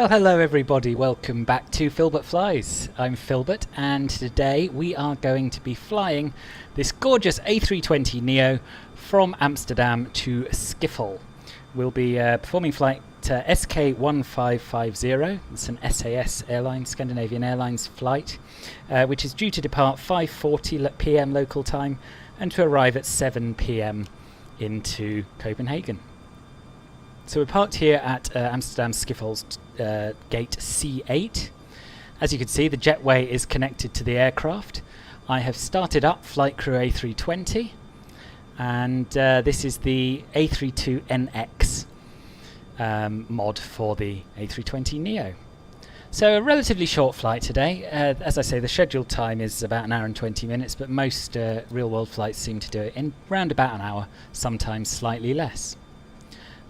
Well, hello everybody, welcome back to Filbert Flies. I'm Filbert, and today we are going to be flying this gorgeous A320 NEO from Amsterdam to Schiphol. We'll be performing flight SK1550. It's an SAS airline, Scandinavian Airlines flight, which is due to depart 5:40 PM local time and to arrive at 7 PM into Copenhagen. So we're parked here at Amsterdam Schiphol's gate C8. As you can see, the jetway is connected to the aircraft. I have started up Flight Crew A320, and this is the A32 NX mod for the A320 NEO. So a relatively short flight today. As I say, the scheduled time is about an hour and 20 minutes, but most real-world flights seem to do it in around about an hour, sometimes slightly less.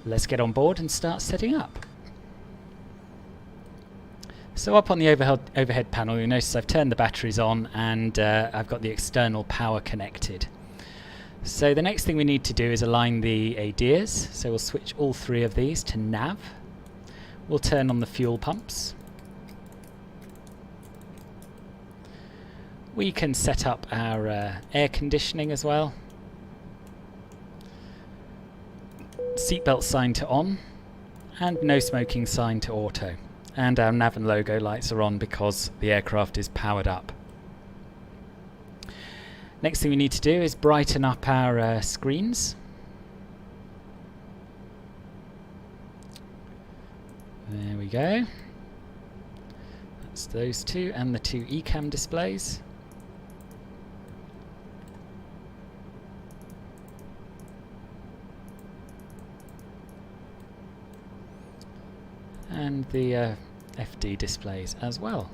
Let's get on board and start setting up. So up on the overhead panel, you'll notice I've turned the batteries on and I've got the external power connected. So the next thing we need to do is align the ADIRs. So we'll switch all three of these to nav. We'll turn on the fuel pumps. We can set up our air conditioning as well. Seatbelt sign to on, and no smoking sign to auto. And our nav and logo lights are on because the aircraft is powered up. Next thing we need to do is brighten up our screens. There we go. That's those two and the two ECAM displays. And the FD displays as well.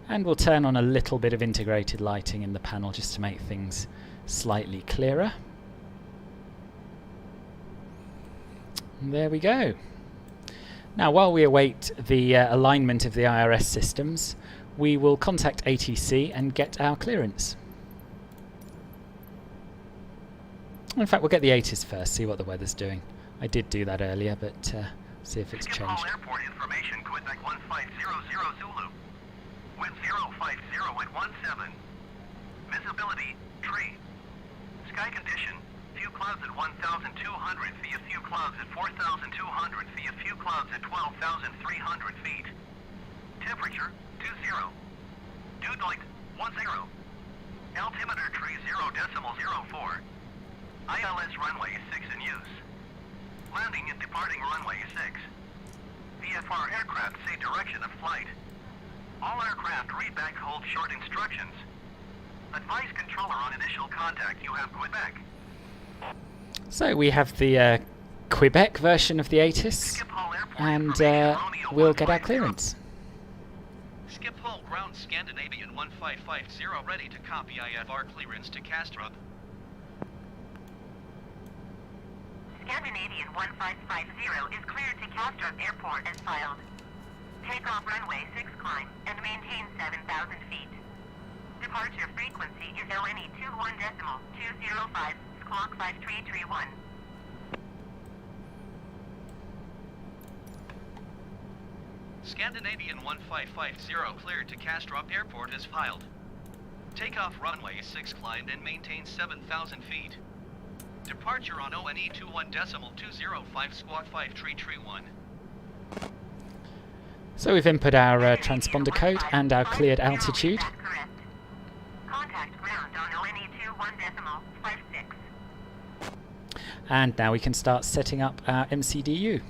And we'll turn on a little bit of integrated lighting in the panel just to make things slightly clearer. And there we go. Now, while we await the alignment of the IRS systems, we will contact ATC and get our clearance. In fact, we'll get the ATIS first, see what the weather's doing. I did do that earlier, but see if it's changed. Schiphol Airport information, Quebec 1500 Zulu. Wind 050 at 17. Visibility, tree. Sky condition, few clouds at 1,200 feet, few clouds at 4,200 feet, few clouds at 12,300 feet. Temperature, 20. Dew point, 10. Altimeter tree 0.04. ILS runway 6 in use. Landing and departing runway 6. VFR aircraft say direction of flight. All aircraft read back hold short instructions. Advise controller on initial contact. You have Quebec. So we have the Quebec version of the ATIS, and we'll get our clearance. Schiphol ground Scandinavian 1550 ready to copy IFR clearance to Kastrup. Scandinavian 1550 is cleared to Kastrup Airport as filed. Takeoff runway 6 climb and maintain 7,000 feet. Departure frequency is ONE 21.205, squawk 5331. Scandinavian 1550 cleared to Kastrup Airport as filed. Takeoff runway 6 climbed and maintain 7,000 feet. Departure on ONE 21.205, squawk 5331. So we've input our transponder code and our cleared altitude. Contact ground on ONE 21.56. And now we can start setting up our MCDU.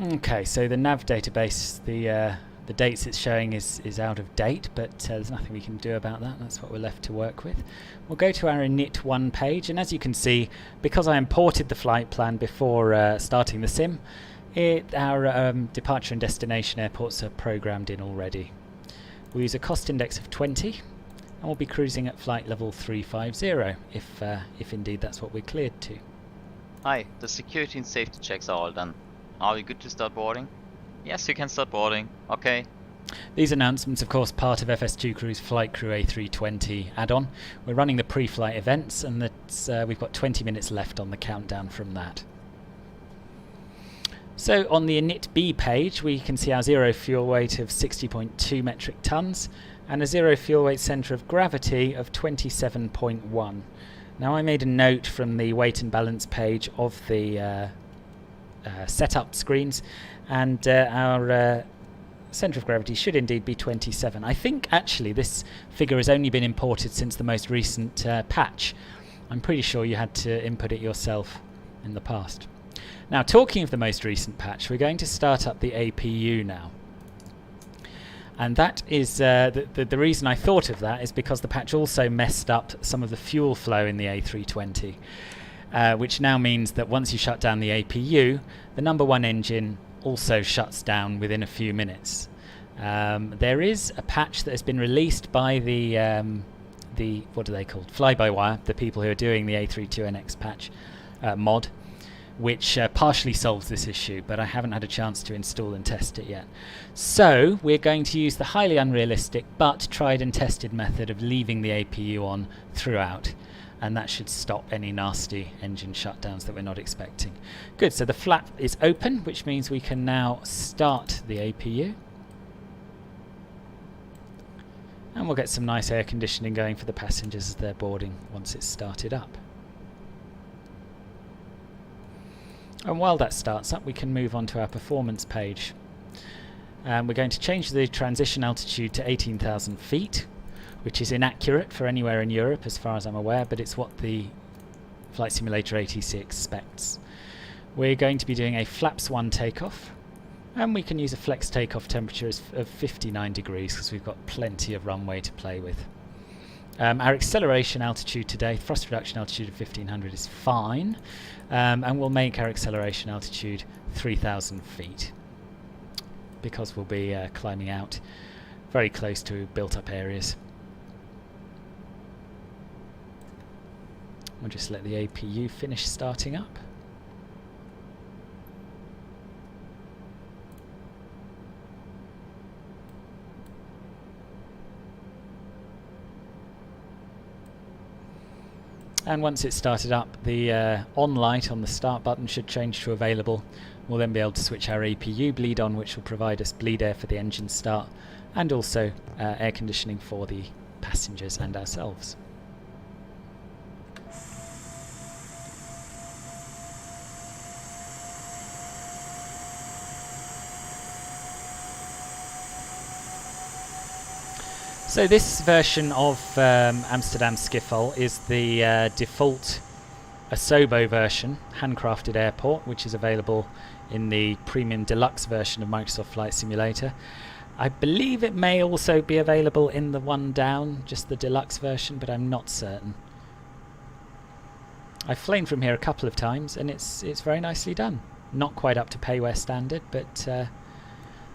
Okay, so the nav database, the dates it's showing is out of date, but there's nothing we can do about that. That's what we're left to work with. We'll go to our init1 page, and as you can see, because I imported the flight plan before starting the sim, our departure and destination airports are programmed in already. We'll use a cost index of 20, and we'll be cruising at flight level 350, if indeed that's what we're cleared to. Hi, the security and safety checks are all done. Are we good to start boarding? Yes, you can start boarding. Okay, These announcements, of course, part of FS2 Crew's Flight Crew A320 add-on. We're running the pre-flight events, and that's, we've got 20 minutes left on the countdown from that. So on the init B page, we can see our zero fuel weight of 60.2 metric tons and a zero fuel weight centre of gravity of 27.1. Now I made a note from the weight and balance page of the setup screens, and our centre of gravity should indeed be 27. I think actually this figure has only been imported since the most recent patch. I'm pretty sure you had to input it yourself in the past. Now, talking of the most recent patch, we're going to start up the APU now. And that is the reason I thought of that is because the patch also messed up some of the fuel flow in the A320, which now means that once you shut down the APU, the number one engine also shuts down within a few minutes. There is a patch that has been released by the what are they called? Fly-by-wire, the people who are doing the A32NX patch mod, which partially solves this issue, but I haven't had a chance to install and test it yet. So we're going to use the highly unrealistic but tried and tested method of leaving the APU on throughout, and that should stop any nasty engine shutdowns that we're not expecting. Good, so the flap is open, which means we can now start the APU. And we'll get some nice air conditioning going for the passengers as they're boarding once it's started up. And while that starts up, we can move on to our performance page. We're going to change the transition altitude to 18,000 feet, which is inaccurate for anywhere in Europe as far as I'm aware, but it's what the Flight Simulator ATC expects. We're going to be doing a flaps 1 takeoff, and we can use a flex takeoff temperature of 59 degrees because we've got plenty of runway to play with. Our acceleration altitude today, thrust reduction altitude of 1500 is fine, and we'll make our acceleration altitude 3000 feet because we'll be climbing out very close to built up areas. We'll just let the APU finish starting up. And once it's started up, the on light on the start button should change to available. We'll then be able to switch our APU bleed on, which will provide us bleed air for the engine start, and also air conditioning for the passengers and ourselves. So this version of Amsterdam Schiphol is the default Asobo version, handcrafted airport, which is available in the premium deluxe version of Microsoft Flight Simulator. I believe it may also be available in the one down, just the deluxe version, but I'm not certain. I've flown from here a couple of times and it's very nicely done. Not quite up to payware standard, but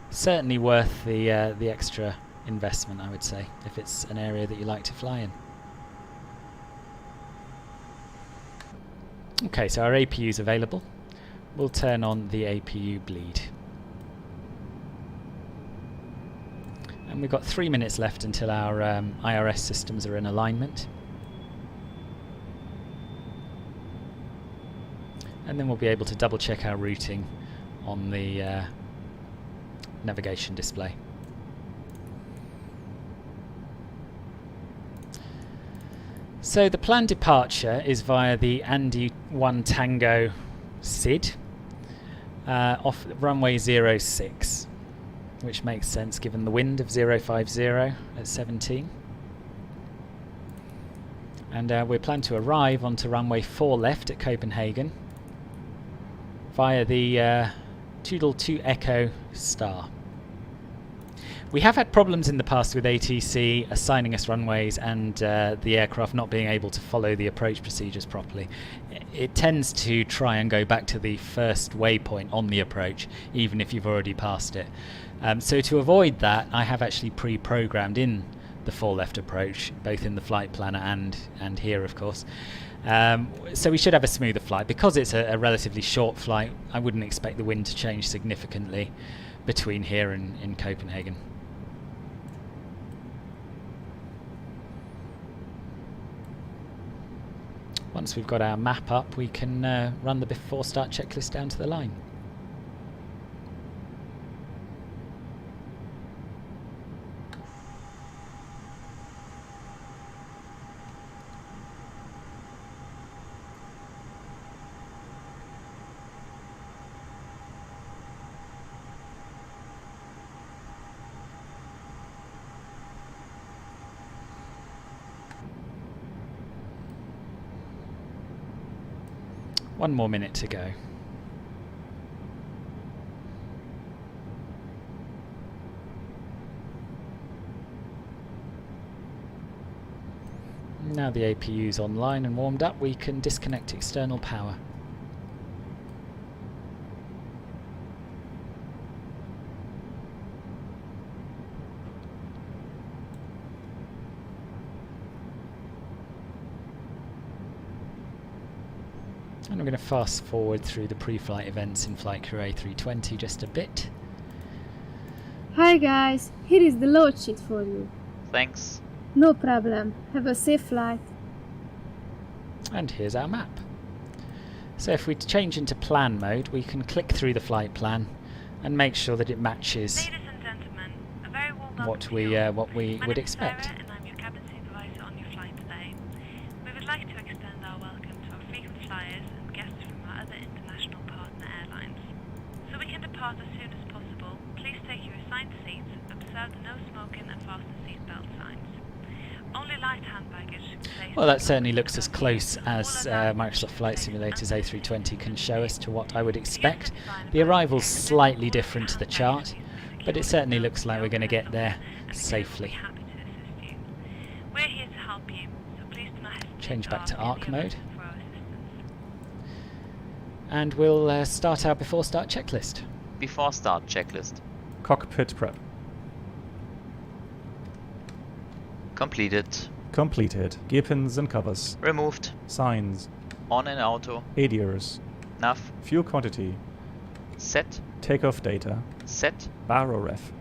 certainly worth the extra investment, I would say, if it's an area that you like to fly in. Okay, so our APU is available. We'll turn on the APU bleed. And we've got 3 minutes left until our IRS systems are in alignment. And then we'll be able to double check our routing on the navigation display. So the planned departure is via the Andy 1 Tango SID off runway 06, which makes sense given the wind of 050 at 17. And we plan to arrive onto runway 4 left at Copenhagen via the Toodle 2 Echo Star. We have had problems in the past with ATC assigning us runways and the aircraft not being able to follow the approach procedures properly. It tends to try and go back to the first waypoint on the approach, even if you've already passed it. So to avoid that, I have actually pre-programmed in the 4 left approach, both in the flight planner and here, of course. So we should have a smoother flight. Because it's a relatively short flight, I wouldn't expect the wind to change significantly between here and in Copenhagen. Once we've got our map up, we can run the before start checklist down to the line. One more minute to go. Now the APU's online and warmed up, we can disconnect external power. And I'm going to fast forward through the pre-flight events in Flight Crew A320 just a bit. Hi guys, here is the load sheet for you. Thanks. No problem. Have a safe flight. And here's our map. So if we change into plan mode, we can click through the flight plan and make sure that it matches Ladies and gentlemen, a very warm welcome what to we you all. would My name is expect. Sarah and I'm your cabin supervisor on your flight today. We would like to extend our welcome to our frequent flyers and guests from our other international partner airlines. So we can depart as soon as possible, please take your assigned seats, observe the no smoking and fasten seatbelt signs. Only light hand baggage should be placed. Well, that certainly looks as close as Microsoft Flight Simulator's A320 can show us to what I would expect. The arrival's slightly different to the chart, but it certainly looks like we're going to get there safely. We're here to help you, so please do not hesitate Change back to ask ARC any mode. for our assistance. And we'll start our before start checklist. Before start checklist. Cockpit prep. Completed. Completed. Gear pins and covers. Removed. Signs. On in auto. ADIRS. Nav. Fuel quantity. Set. Takeoff data. Set. Baro ref.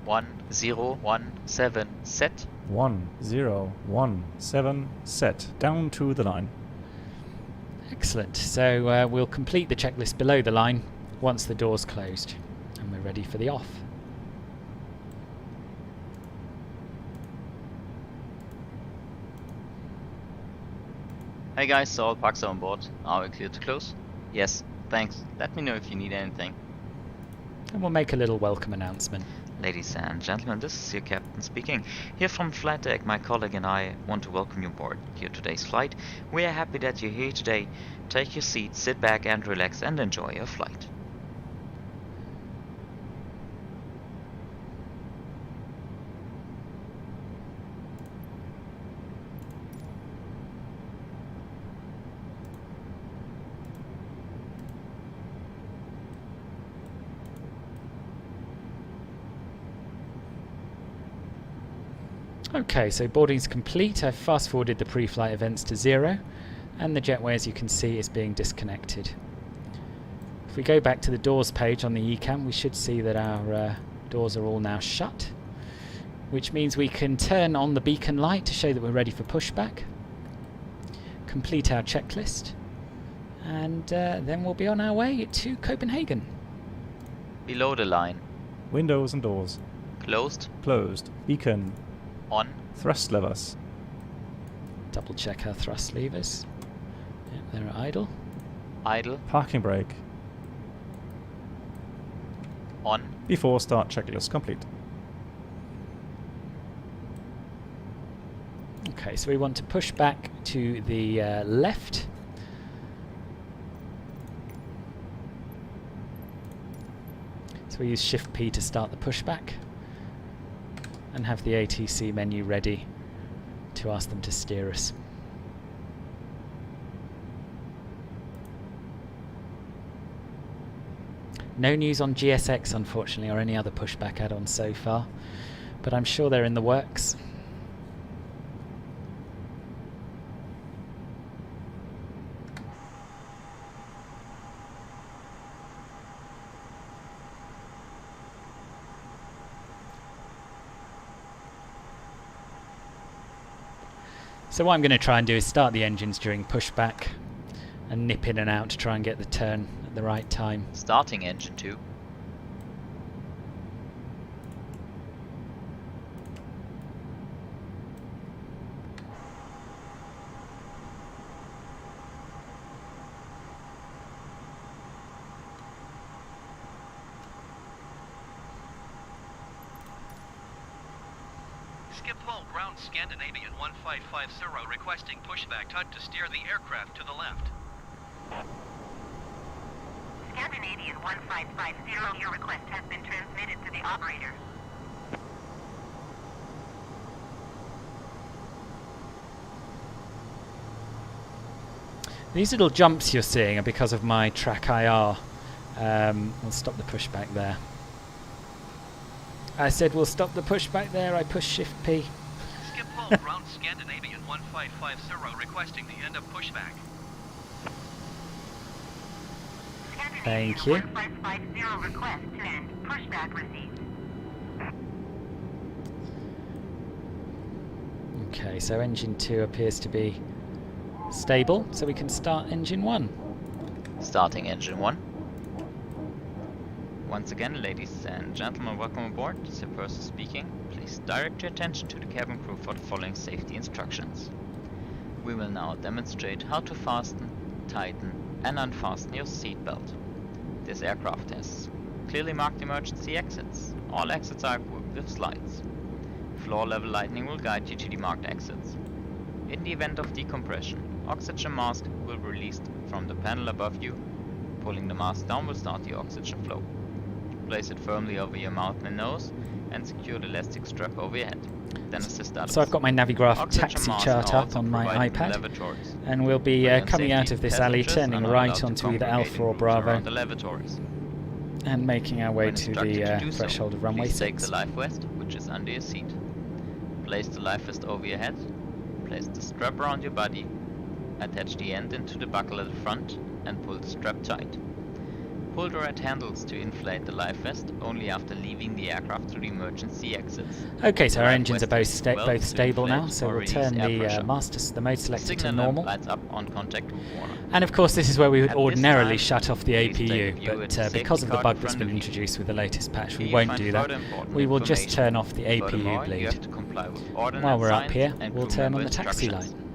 1017. Set. 1017. Set. Down to the line. Excellent. So we'll complete the checklist below the line once the door's closed. And we're ready for the off. Hey guys, so all parks are on board. Are we clear to close? Yes, thanks. Let me know if you need anything. And we'll make a little welcome announcement. Ladies and gentlemen, this is your captain speaking. Here from Flight Deck, my colleague and I want to welcome you aboard here today's flight. We are happy that you're here today. Take your seat, sit back and relax and enjoy your flight. Okay, so boarding's complete. I've fast forwarded the pre-flight events to 0 and the jetway, as you can see, is being disconnected. If we go back to the doors page on the ECAM, we should see that our doors are all now shut, which means we can turn on the beacon light to show that we're ready for pushback, complete our checklist, and then we'll be on our way to Copenhagen. Below the line. Windows and doors. Closed. Closed. Beacon. On. Thrust levers. Double check our thrust levers. Yep, they're idle. Idle. Parking brake. On. Before start checklist complete. Okay, so we want to push back to the left. So we use Shift P to start the pushback and have the ATC menu ready to ask them to steer us. No news on GSX, unfortunately, or any other pushback add-ons so far, but I'm sure they're in the works. So what I'm going to try and do is start the engines during pushback and nip in and out to try and get the turn at the right time. Starting engine 2. Schiphol ground Scandinavian 1550 requesting pushback HUD to steer the aircraft to the left. Scandinavian 1550, your request has been transmitted to the operator. These little jumps you're seeing are because of my track IR. We'll stop the pushback there. I said we'll stop the pushback there. I push Shift P. Schiphol ground Scandinavian 1550 requesting the end of pushback. Thank you. 1550 request to end. Pushback received. Okay, so engine 2 appears to be stable, so we can start engine 1. Starting engine 1. Once again, ladies and gentlemen, welcome aboard. This is your person speaking. Please direct your attention to the cabin crew for the following safety instructions. We will now demonstrate how to fasten, tighten and unfasten your seatbelt. This aircraft has clearly marked emergency exits. All exits are equipped with slides. Floor level lighting will guide you to the marked exits. In the event of decompression, oxygen mask will be released from the panel above you. Pulling the mask down will start the oxygen flow. Place it firmly over your mouth and nose and secure the elastic strap over your head. Then assist others. So I've got my Navigraph Oxygen taxi masks chart are up also on my provided in iPad, lavatories. and we'll be For your coming out safety, of this alley, passengers turning are not right allowed to onto either congregate Alpha or in groups Bravo, around the lavatories. and making our way When to instructed the do so, threshold of runway please take 6. the life vest, which is under your seat. Place the life vest over your head. Place the strap around your body. Attach the end into the buckle at the front and pull the strap tight. Pull the red handles to inflate the life vest only after leaving the aircraft through the emergency exits. Okay, so our Life engines are vest both is well to stable now, inflate so or we'll release turn air the pressure. the mode selector to Signal normal. lamp lights up on contact with warner. And of course this is where we would At this ordinarily time, shut off the please take a APU, view at but the safety because of the card bug in that's front been of you. introduced with the latest patch, we Here you won't find do that. further important We will just information. turn off the APU Furthermore, you bleed. have to comply with ordinance While we're up signs here, and we'll crew turn on member the taxi instructions. light.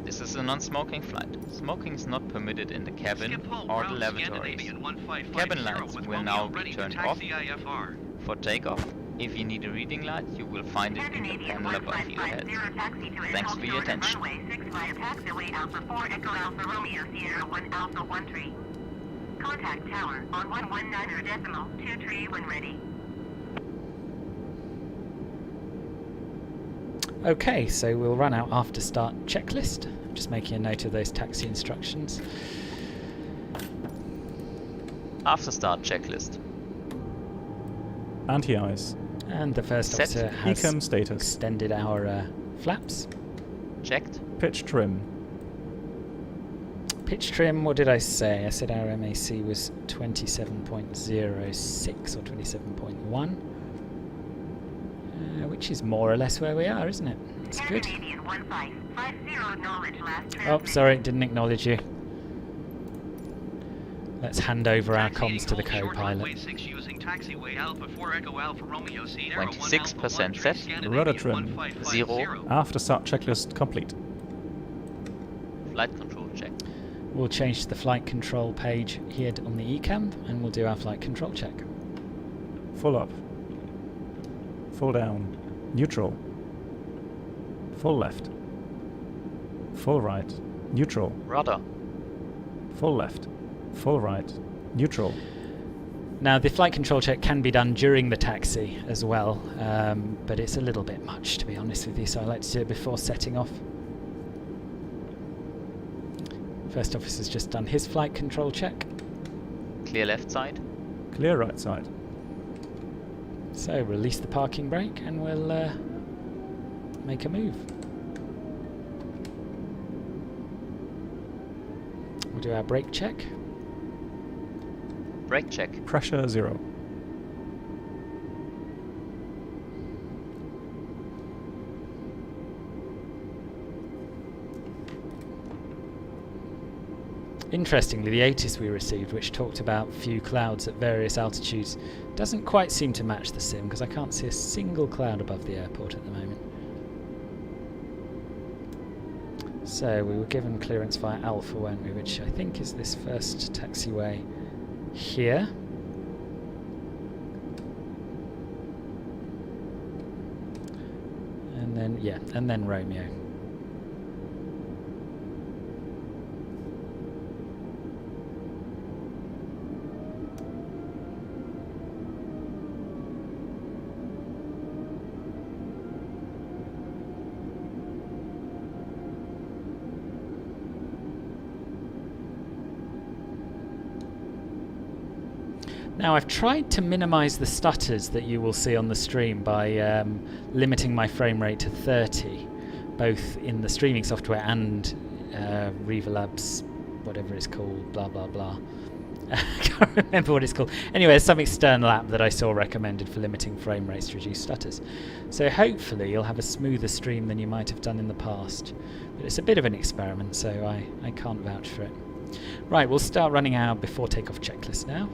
This is a non-smoking flight. Smoking is not permitted in the cabin Schiphol or the ground lavatories. Scandinavian 1550 Cabin lights with will Romeo now be ready to turned taxi off. IFR. For takeoff, if you need a reading light, you will find it in the Scandinavian panel above your head. 1550 taxi to Thanks for your Short and attention. runway 65 taxiway Alpha 4 Echo Alpha Romeo Sierra 1 Alpha 1 tree. Contact tower on 119 decimal 2 tree when ready. Okay, so we'll run our after start checklist. I'm just making a note of those taxi instructions. After start checklist. Anti-ice. And the first Set officer has Ecam status. extended our flaps. Checked. Pitch trim. Pitch trim, what did I say? I said our MAC was 27.06 or 27.1. Which is more or less where we are, isn't it? It's good. Scandinavian 1550 acknowledge last Oh, transmission. sorry, didn't acknowledge you. Let's hand over our Taxiing comms to the hold short runway co-pilot. 6 using taxiway Alpha 4 Echo Alpha Romeo Sierra 1 26% Alpha 1 set. Scandinavian Rudder trim. 1550. 0. After start checklist complete. Flight control check. We'll change to the flight control page here on the ECAM and we'll do our flight control check. Full up. Full down. Neutral. Full left. Full right. Neutral. Rudder. Full left. Full right. Neutral. Now the flight control check can be done during the taxi as well, but it's a little bit much to be honest with you, so I like to do it before setting off. First officer's just done his flight control check. Clear left side. Clear right side. So release the parking brake and we'll make a move. We'll do our brake check. Brake check. Pressure 0. Interestingly, the ATIS we received, which talked about few clouds at various altitudes, doesn't quite seem to match the sim, because I can't see a single cloud above the airport at the moment. So we were given clearance via Alpha, weren't we, which I think is this first taxiway here. And then, yeah, and then Romeo. Now I've tried to minimize the stutters that you will see on the stream by limiting my frame rate to 30, both in the streaming software and Riva Labs, whatever it's called, blah blah blah. I can't remember what it's called. Anyway, there's some external app that I saw recommended for limiting frame rates to reduce stutters. So hopefully you'll have a smoother stream than you might have done in the past. But it's a bit of an experiment, so I can't vouch for it. Right, we'll start running our before takeoff checklist now.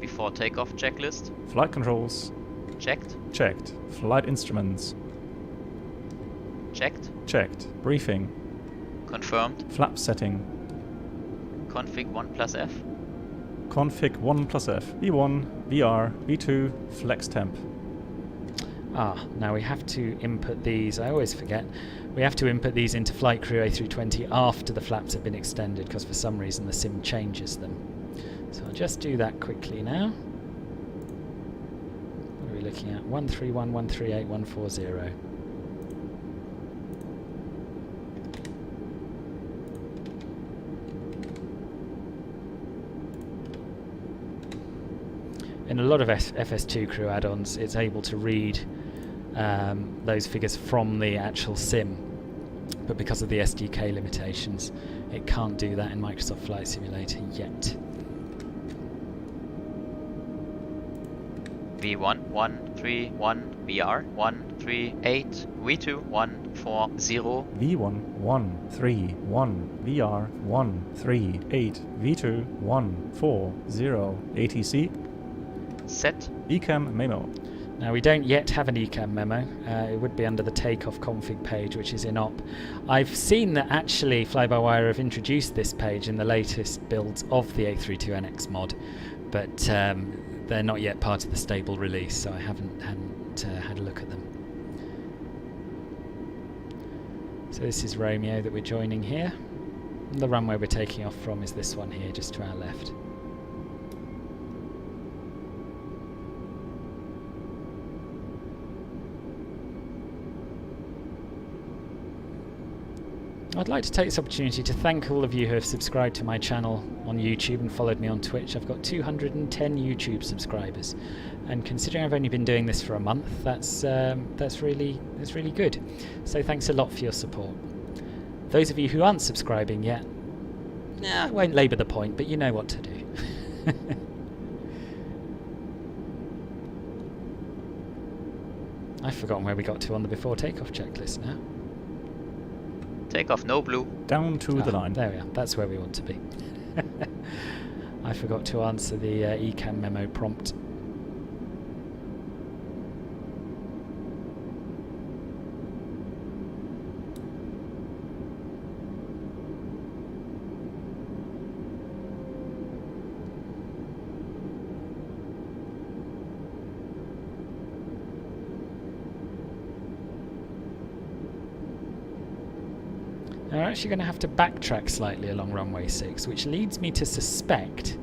Before takeoff checklist. Flight controls. Checked. Checked. Flight instruments. Checked. Checked. Briefing. Confirmed. Flap setting. Config 1 plus F. Config 1 plus F. V1, VR, V2, flex temp. Now we have to input these. I always forget. We have to input these into Flight Crew A320 after the flaps have been extended, because for some reason the sim changes them. So I'll just do that quickly now. What are we looking at? 131, 138, 140. In a lot of FS2 crew add-ons, it's able to read those figures from the actual sim, but because of the SDK limitations, it can't do that in Microsoft Flight Simulator yet. V1 131, VR 138, V2 140. V1 131, VR 138, V2 140, ATC. Set. ECAM memo. Now we don't yet have an ECAM memo. It would be under the takeoff config page, which is in op. I've seen that actually Fly-by-Wire have introduced this page in the latest builds of the A320NX mod, but they're not yet part of the stable release, so I hadn't had a look at them. So this is Romeo that we're joining here. And the runway we're taking off from is this one here, just to our left. I'd like to take this opportunity to thank all of you who have subscribed to my channel on YouTube and followed me on Twitch. I've got 210 YouTube subscribers, and considering I've only been doing this for a month, that's really good. So thanks a lot for your support. Those of you who aren't subscribing yet, I won't labour the point, but you know what to do. I've forgotten where we got to on the before takeoff checklist now. Takeoff no blue. Down to the line. There we are. That's where we want to be. I forgot to answer the ECAM memo prompt. We're actually going to have to backtrack slightly along runway 6, which leads me to suspect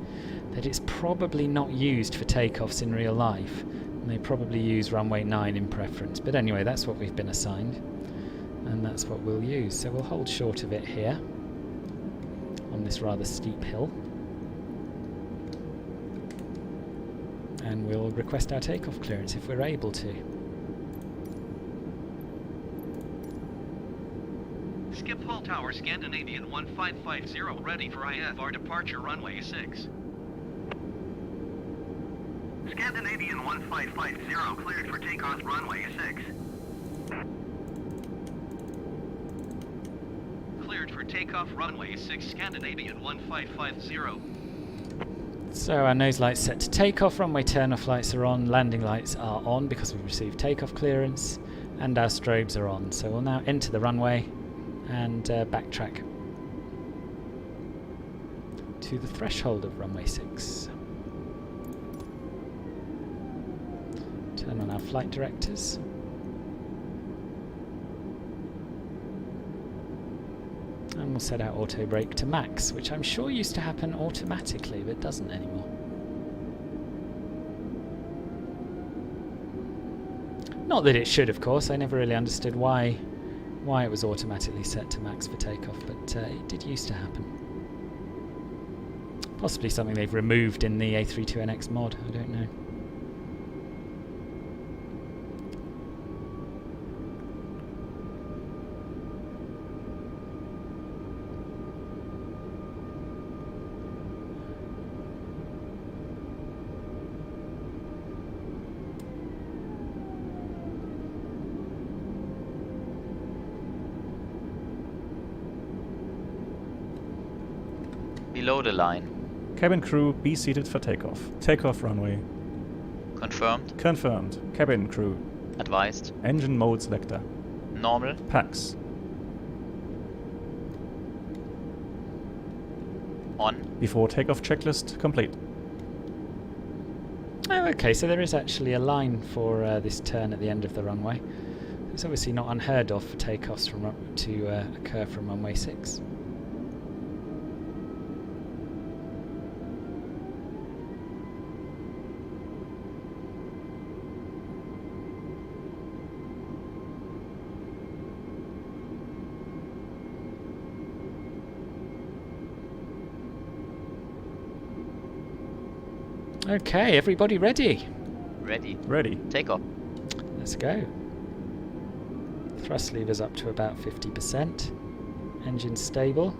that it's probably not used for takeoffs in real life, and they probably use runway 9 in preference. But anyway, that's what we've been assigned, and that's what we'll use. So we'll hold short of it here on this rather steep hill, and we'll request our takeoff clearance if we're able to. Schiphol Tower, Scandinavian 1550, ready for IFR departure runway 6. Scandinavian 1550, cleared for takeoff runway 6. Clear cleared for takeoff runway 6 Scandinavian 1550. So our nose lights set to takeoff, runway turn-off lights are on, landing lights are on because we've received takeoff clearance, and our strobes are on. So we'll now enter the runway and backtrack to the threshold of runway 6. Turn on our flight directors. And we'll set our auto brake to max, which I'm sure used to happen automatically, but doesn't anymore. Not that it should, of course. I never really understood why it was automatically set to max for takeoff, but it did used to happen. Possibly something they've removed in the A320 mod, I don't know. Below the line. Cabin crew, be seated for takeoff. Takeoff runway. Confirmed. Confirmed. Cabin crew. Advised. Engine mode selector. Normal. Pax. On. Before takeoff checklist complete. Oh, okay, so there is actually a line for this turn at the end of the runway. It's obviously not unheard of for takeoffs to occur from runway 6. Okay, everybody ready? Ready. Ready. Takeoff. Let's go. Thrust levers up to about 50%. Engine stable.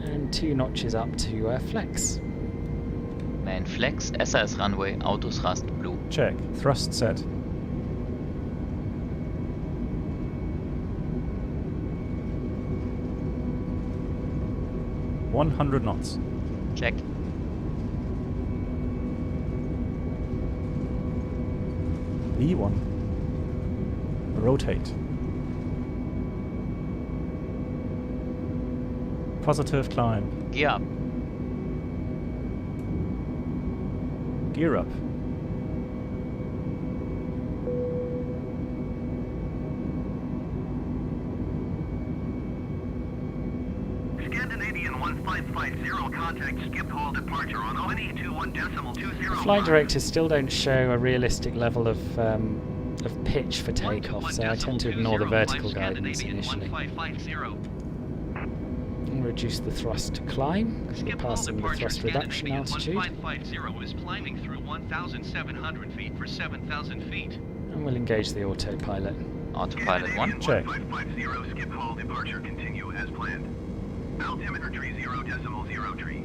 And 2 notches up to flex. Main flex. SAS runway. Autothrust blue. Check. Thrust set. (100 knots). Check. E1. Rotate. Positive climb. Gear up. Gear up. Scandinavian 1550, contact Schiphol departure on ONE21.20. Flight directors still don't show a realistic level of pitch for takeoff, so I tend to ignore the vertical guidance initially. And reduce the thrust to climb, because we're passing the thrust reduction altitude. 1550 is climbing through 1,700 feet for 7,000 feet. And we'll engage the autopilot. Autopilot 1. Check. 1550 Schiphol departure continue as planned. Altimeter tree 0.03.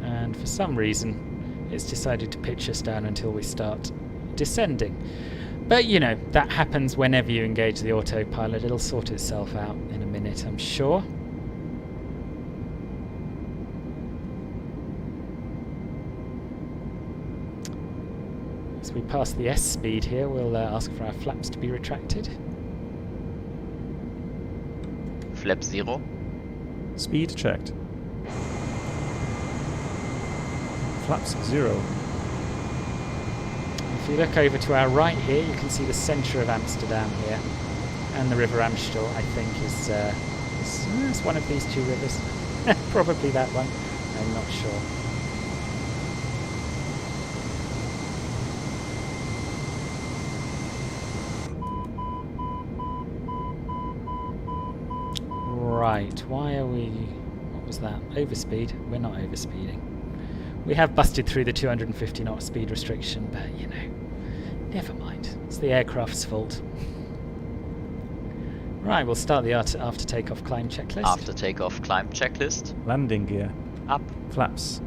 And for some reason, it's decided to pitch us down until we start descending. But you know, that happens whenever you engage the autopilot. It'll sort itself out in a minute, I'm sure. As we pass the S speed here, we'll ask for our flaps to be retracted. Flap 0. Speed checked. Flaps 0. If you look over to our right here, you can see the centre of Amsterdam here, and the River Amstel, I think, is one of these 2 rivers. Probably that one. I'm not sure. Right, why are we... what was that? Overspeed? We're not overspeeding. We have busted through the 250 knot speed restriction, but you know, never mind. It's the aircraft's fault. Right, we'll start the after takeoff climb checklist. After takeoff climb checklist. Landing gear. Up. Flaps.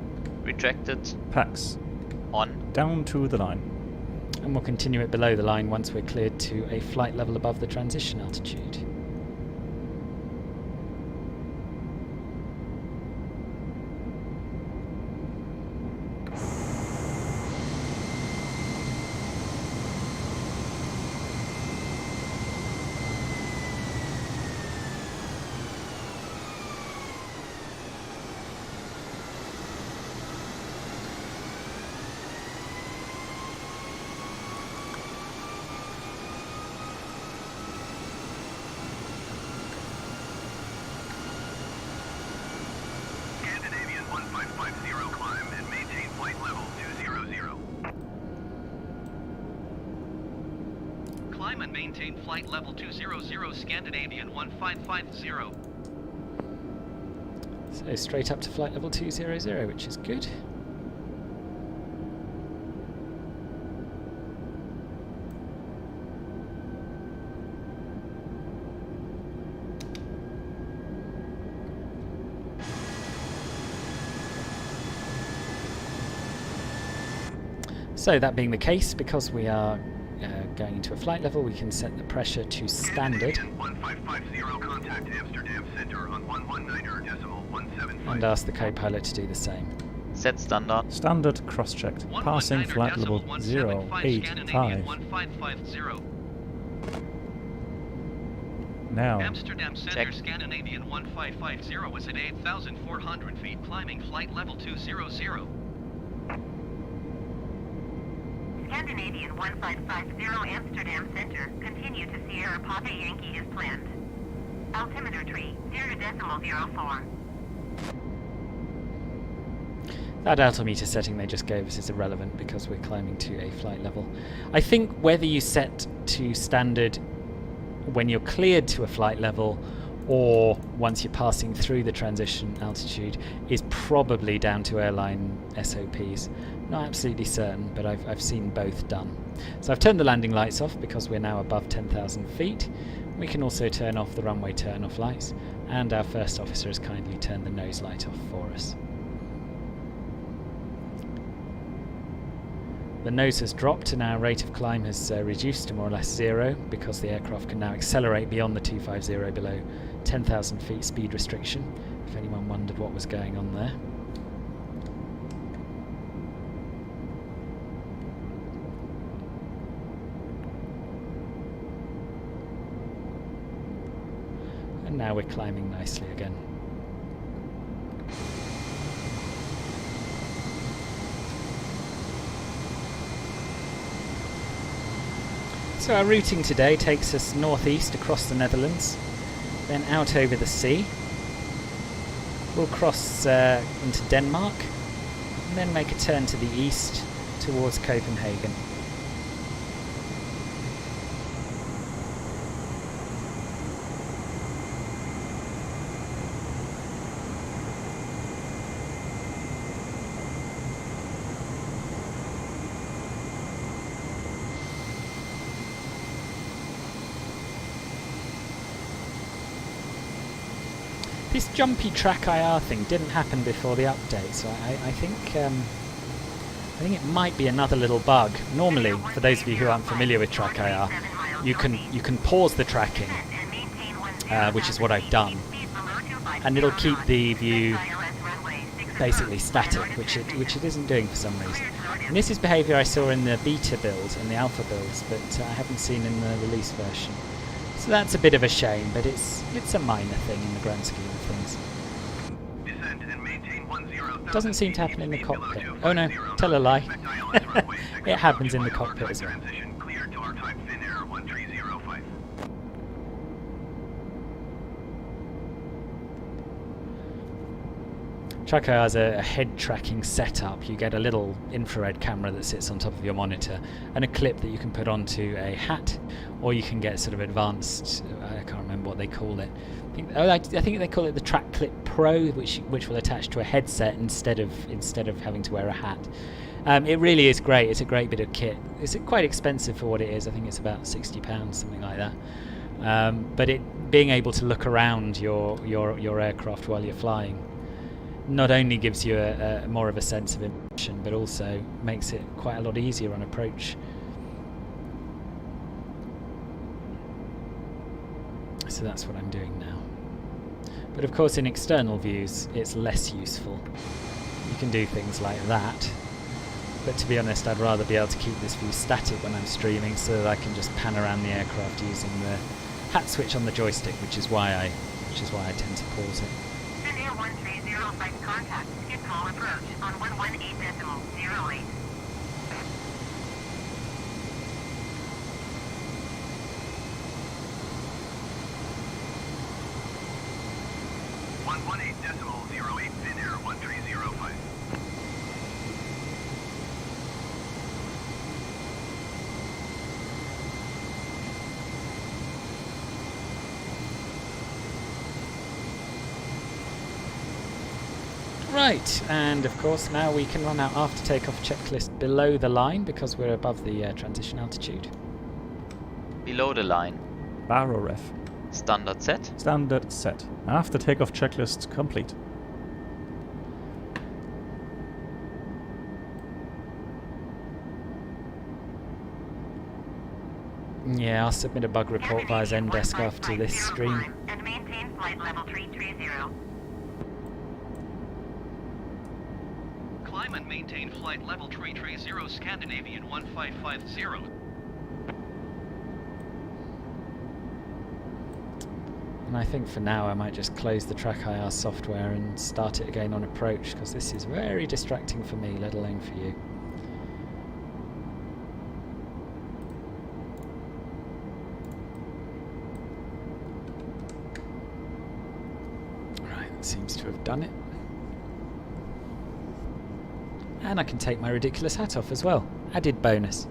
Retracted. Pax. On. Down to the line. And we'll continue it below the line once we're cleared to a flight level above the transition altitude. Scandinavian 1550 climb and maintain flight level 200. Climb and maintain flight level 200 Scandinavian 1550. So straight up to flight level 200, which is good. So that being the case, because we are going into a flight level, we can set the pressure to standard Scandinavian 1550 contact Amsterdam Center on 119.175. and ask the co-pilot to do the same. Set standard. Standard cross-checked. Passing flight level 085. 1550. Now. Amsterdam Center Check. Scandinavian 1550 is at 8,400 feet, climbing flight level 200. Scandinavian 1550 Amsterdam Center. Continue to Sierra Papa Yankee as planned. Altimeter tree 0.04. That altimeter setting they just gave us is irrelevant because we're climbing to a flight level. I think whether you set to standard when you're cleared to a flight level or once you're passing through the transition altitude is probably down to airline SOPs. Not absolutely certain, but I've seen both done. So I've turned the landing lights off because we're now above 10,000 feet. We can also turn off the runway turn-off lights, and our first officer has kindly turned the nose light off for us. The nose has dropped and our rate of climb has reduced to more or less zero because the aircraft can now accelerate beyond the 250 below 10,000 feet speed restriction, if anyone wondered what was going on there. And now we're climbing nicely again. So our routing today takes us northeast across the Netherlands, then out over the sea. We'll cross into Denmark, and then make a turn to the east towards Copenhagen. This jumpy track IR thing didn't happen before the update, so I think it might be another little bug. Normally, for those of you who aren't familiar with track IR, you can pause the tracking, which is what I've done, and it'll keep the view basically static, which it isn't doing for some reason. And this is behaviour I saw in the beta build and the alpha builds, but I haven't seen in the release version. So that's a bit of a shame, but it's a minor thing in the grand scheme of things. Descend and maintain 10,000 Doesn't seem to happen in the feet below cockpit. 250. Oh no, tell a lie. Expect ILS runway 6 It happens in the occupied cockpit as well. transition cleared to R-type Finnair 1305. Track IR has a head tracking setup. You get a little infrared camera that sits on top of your monitor and a clip that you can put onto a hat, or you can get sort of advanced, I can't remember what they call it. I think they call it the Track Clip Pro, which will attach to a headset instead of having to wear a hat. It really is great. It's a great bit of kit. It's quite expensive for what it is. I think it's about £60, something like that. But being able to look around your aircraft while you're flying not only gives you a more of a sense of immersion, but also makes it quite a lot easier on approach. So that's what I'm doing now. But of course in external views it's less useful. You can do things like that. But to be honest, I'd rather be able to keep this view static when I'm streaming so that I can just pan around the aircraft using the hat switch on the joystick, which is why I tend to pause it. Finnair 130 flight contact. Schiphol approach on 118.08. 118.08 Finnair 1305. Right, and of course now we can run our after takeoff checklist below the line because we're above the transition altitude. Below the line. Baro ref. Standard set. Standard set. After takeoff checklist complete. Yeah, I'll submit a bug report via Zendesk after this stream. And maintain flight level 330. Climb and maintain flight level 330 Scandinavian 1550. And I think for now I might just close the Track IR software and start it again on approach, because this is very distracting for me, let alone for you. Right, that seems to have done it. And I can take my ridiculous hat off as well. Added bonus.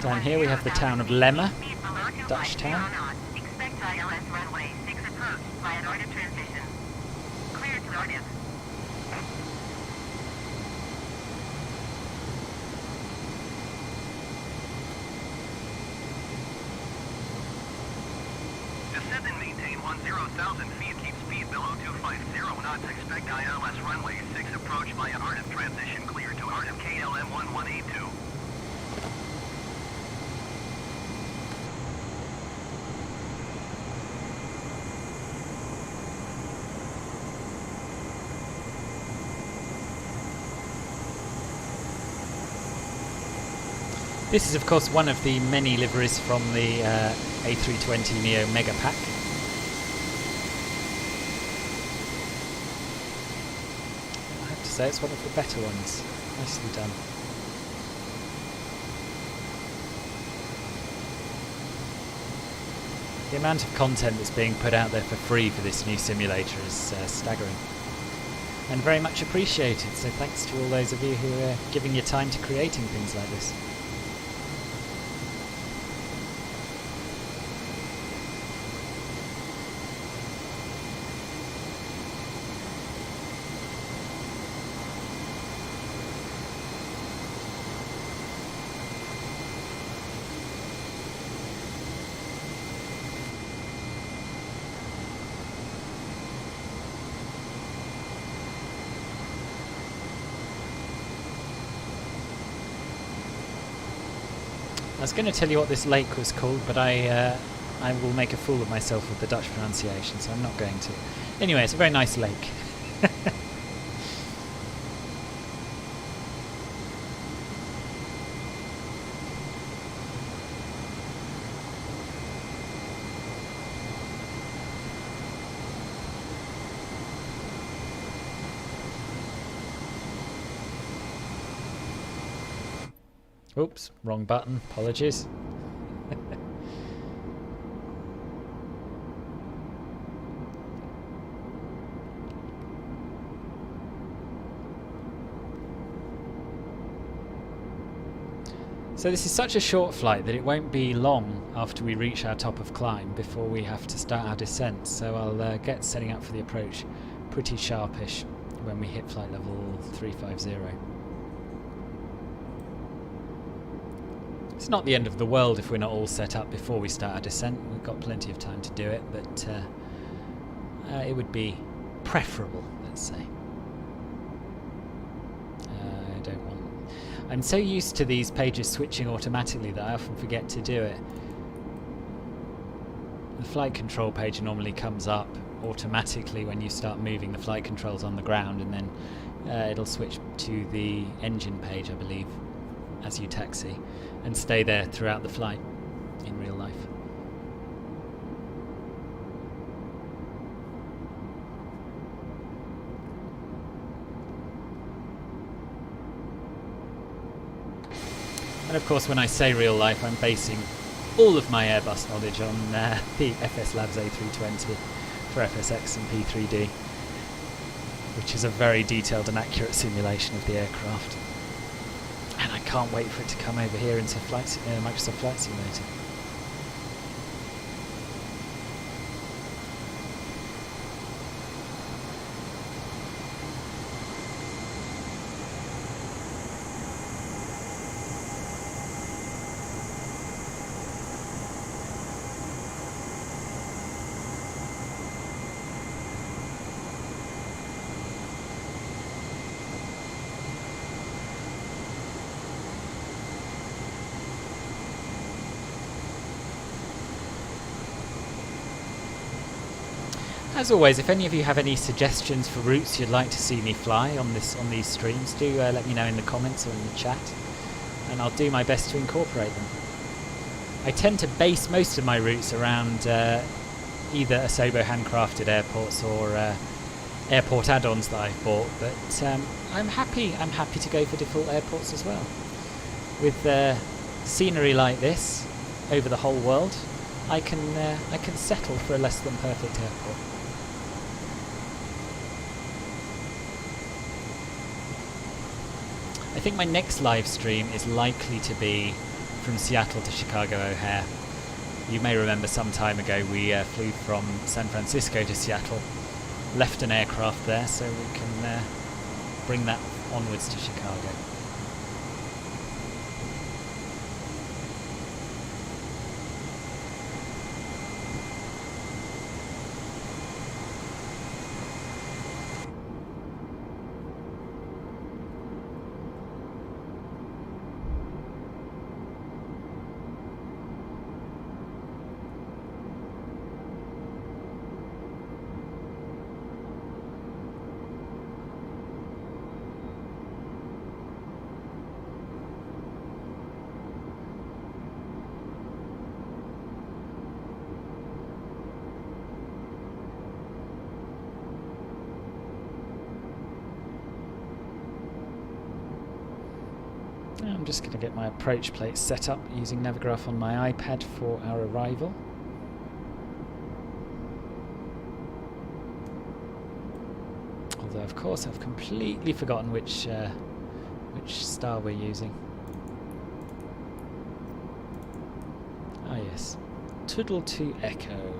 Down here we have the town of Lemmer, Dutch town. Expect ILS runway 6 approach via Nordic transition. Clear to Nordic. Descend and maintain 10,000 feet. Keep speed below 250 knots. Expect ILS runway 6 approach via Nordic transition. Clear to Nordic KLM 1182. This is of course one of the many liveries from the A320 NEO Mega Pack. I have to say it's one of the better ones. Nicely done. The amount of content that's being put out there for free for this new simulator is staggering. And very much appreciated, so thanks to all those of you who are giving your time to creating things like this. I was going to tell you what this lake was called, but I will make a fool of myself with the Dutch pronunciation, so I'm not going to. Anyway, it's a very nice lake. Oops, wrong button, apologies. So this is such a short flight that it won't be long after we reach our top of climb before we have to start our descent, so I'll get setting up for the approach pretty sharpish when we hit flight level 350. It's not the end of the world if we're not all set up before we start our descent. We've got plenty of time to do it, but it would be preferable, let's say. I don't want... I'm so used to these pages switching automatically that I often forget to do it. The flight control page normally comes up automatically when you start moving the flight controls on the ground, and then it'll switch to the engine page, I believe, as you taxi, and stay there throughout the flight in real life. And of course, when I say real life, I'm basing all of my Airbus knowledge on the FS Labs A320 for FSX and P3D, which is a very detailed and accurate simulation of the aircraft. And I can't wait for it to come over here into Microsoft Flight Simulator. As always, if any of you have any suggestions for routes you'd like to see me fly on these streams, do let me know in the comments or in the chat, and I'll do my best to incorporate them. I tend to base most of my routes around either Asobo handcrafted airports or airport add-ons that I've bought, but I'm happy to go for default airports as well. With scenery like this over the whole world, I can settle for a less than perfect airport. I think my next live stream is likely to be from Seattle to Chicago O'Hare. You may remember some time ago we flew from San Francisco to Seattle, left an aircraft there, so we can bring that onwards to Chicago. I'm just going to get my approach plate set up using Navigraph on my iPad for our arrival. Although of course I've completely forgotten which star we're using. Ah yes, Tudlo 2 Echo.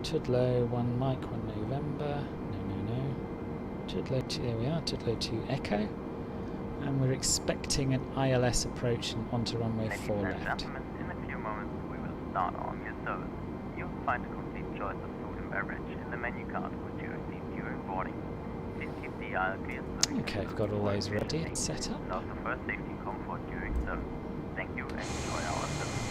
Tudlo 1 Mike 1 November. No. Tudlo 2, there we are, Tudlo 2 Echo. And we're expecting an ILS approach and onto runway 4 left. Ladies and gentlemen, in a few moments we will start on your service. You'll find a complete choice of food and beverage in the menu card which you received during boarding. Please keep the aisle clear so we Okay, I've got all those ready and set up. and also for safety and comfort during service. Thank you and enjoy our service.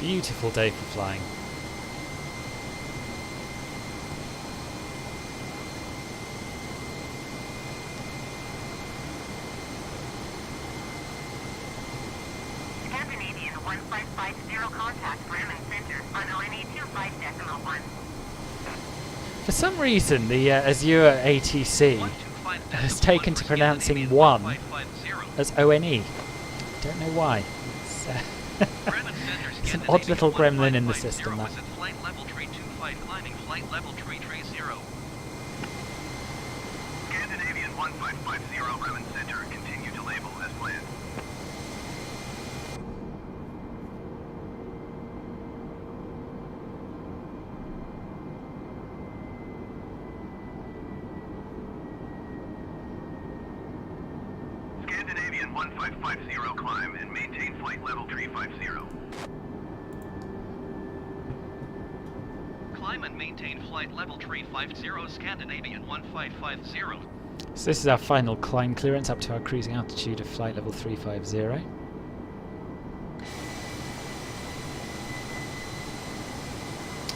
Beautiful day for flying. Scandinavian 1550 contact Bremen Center on ONE 25.1. For some reason, the Azure ATC has taken to pronouncing 1 as O-N-E. Don't know why. It's an odd little gremlin in the system, that. Flight level tree 25 climbing flight level tree 30. Scandinavian 1550 Bremen Center, continue to label as planned. Scandinavian 1550 climb and maintain flight level 350. Climb and maintain flight level 350 Scandinavian 1550. So this is our final climb clearance up to our cruising altitude of flight level 350.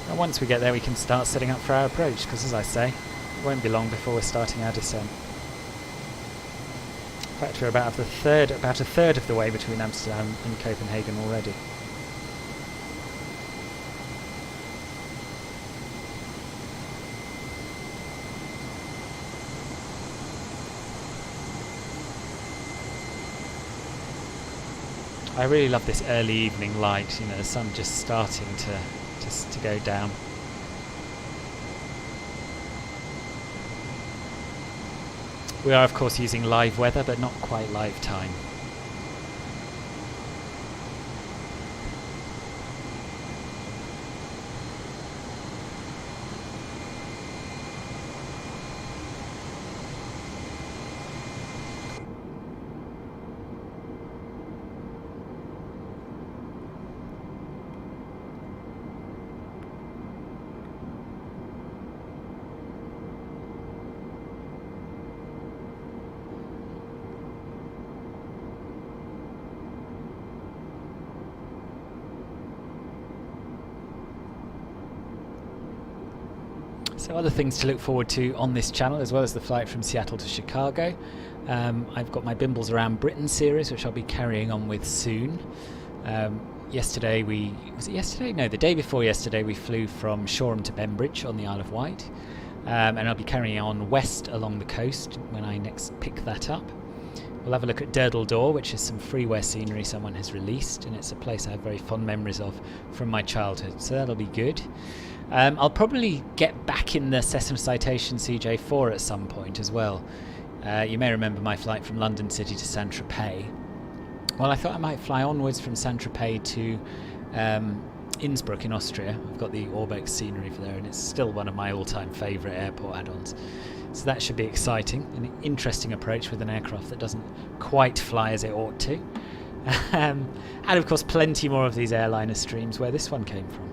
And once we get there we can start setting up for our approach, because as I say, it won't be long before we're starting our descent. In fact, we're about a third of the way between Amsterdam and Copenhagen already. I really love this early evening light, you know, the sun just starting to go down. We are of course using live weather, but not quite live time. So other things to look forward to on this channel, as well as the flight from Seattle to Chicago. I've got my Bimbles Around Britain series, which I'll be carrying on with soon. Yesterday the day before yesterday we flew from Shoreham to Bembridge on the Isle of Wight. And I'll be carrying on west along the coast when I next pick that up. We'll have a look at Durdle Door, which is some freeware scenery someone has released, and it's a place I have very fond memories of from my childhood, so that'll be good. I'll probably get back in the Cessna Citation CJ4 at some point as well. You may remember my flight from London City to Saint-Tropez. Well, I thought I might fly onwards from Saint-Tropez to Innsbruck in Austria. I've got the Orbex scenery for there, and it's still one of my all-time favourite airport add-ons. So that should be exciting, an interesting approach with an aircraft that doesn't quite fly as it ought to. And of course plenty more of these airliner streams where this one came from.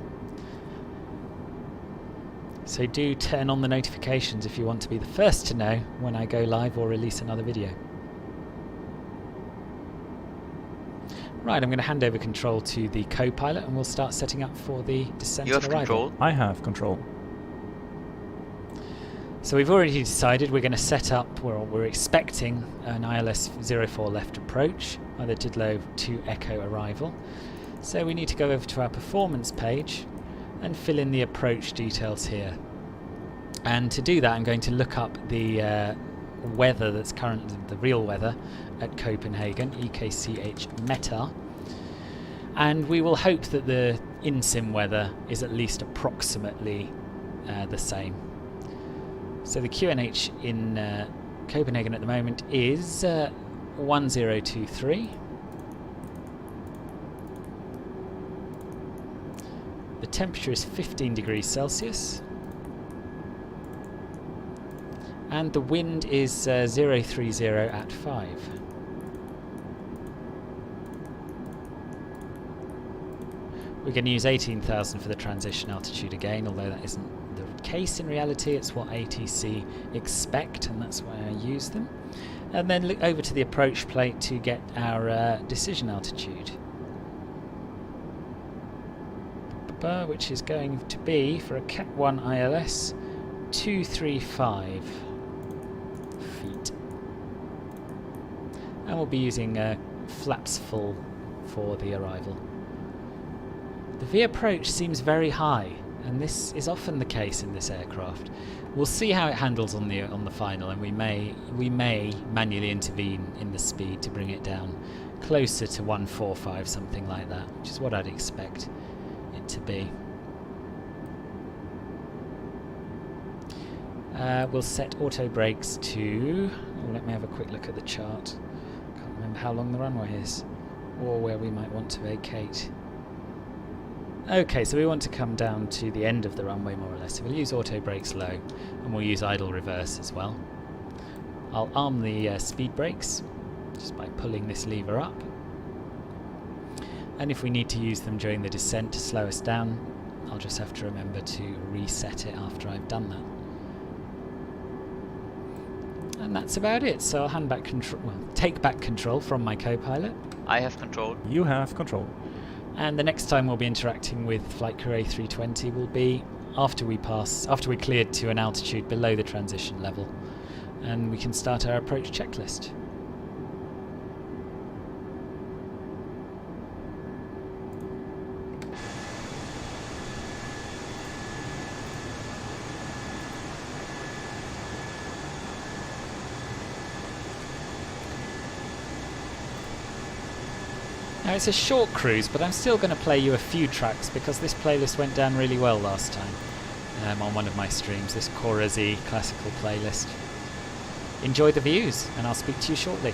So do turn on the notifications if you want to be the first to know when I go live or release another video. Right, I'm going to hand over control to the co-pilot and we'll start setting up for the descent and arrival. You have control? I have control. So we've already decided we're going to set up, we're expecting an ILS 04 left approach, either Didlow to Echo arrival. So we need to go over to our performance page and fill in the approach details here. And to do that I'm going to look up the weather that's currently, the real weather at Copenhagen, EKCH META, and we will hope that the in-sim weather is at least approximately the same. So the QNH in Copenhagen at the moment is 1023. The temperature is 15 degrees Celsius. And the wind is 030 at 5. We're going to use 18,000 for the transition altitude again, although that isn't the case in reality. It's what ATC expect, and that's why I use them. And then look over to the approach plate to get our decision altitude, which is going to be, for a Cat 1 ILS, 235 feet. And we'll be using flaps full for the arrival. The V approach seems very high. and this is often the case in this aircraft. We'll see how it handles on the final, and we may manually intervene in the speed to bring it down closer to 145, something like that, which is what I'd expect it to be. We'll set auto brakes to... Oh, let me have a quick look at the chart. Can't remember how long the runway is, or where we might want to vacate. Okay, so we want to come down to the end of the runway more or less. So we'll use auto brakes low, and we'll use idle reverse as well. I'll arm the speed brakes just by pulling this lever up. And if we need to use them during the descent to slow us down, I'll just have to remember to reset it after I've done that. And that's about it. So I'll hand back control, well, take back control from my co-pilot. I have control. You have control. And the next time we'll be interacting with Flight Crew A320 will be after we cleared to an altitude below the transition level, and we can start our approach checklist. Now it's a short cruise, but I'm still going to play you a few tracks because this playlist went down really well last time on one of my streams, this Cora Z classical playlist. Enjoy the views, and I'll speak to you shortly.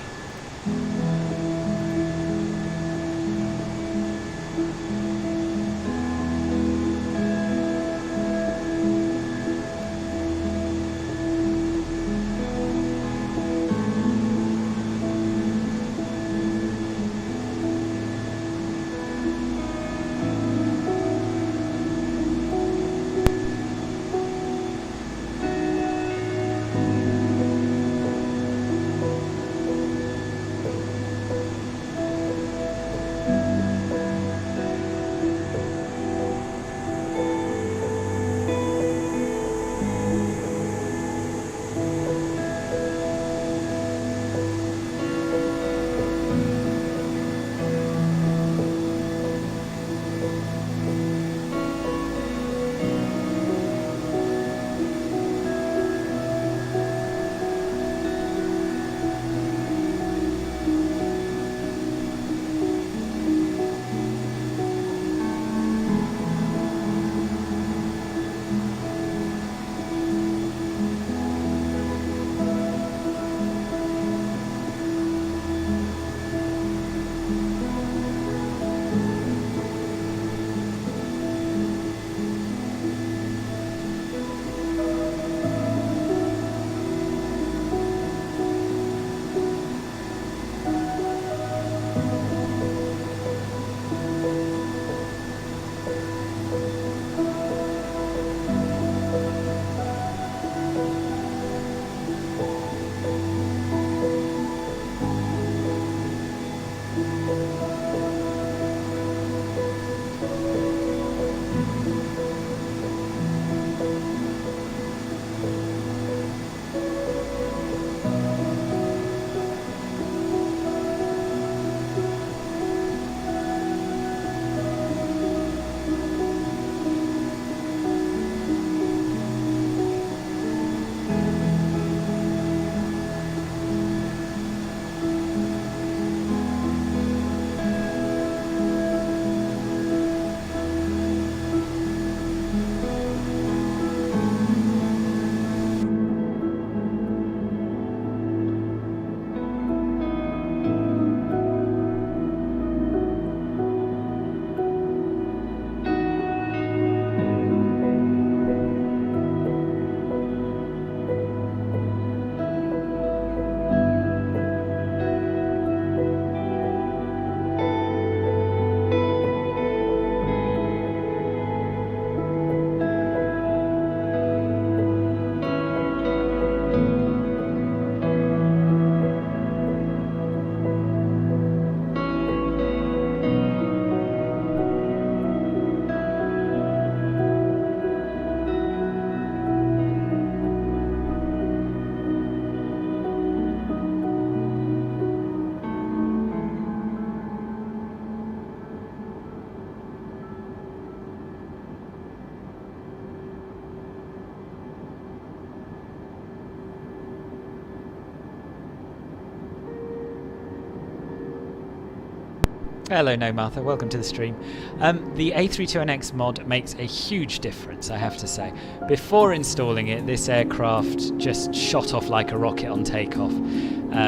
Hello, No Martha. Welcome to the stream. The A320 mod makes a huge difference, I have to say. Before installing it, this aircraft just shot off like a rocket on takeoff.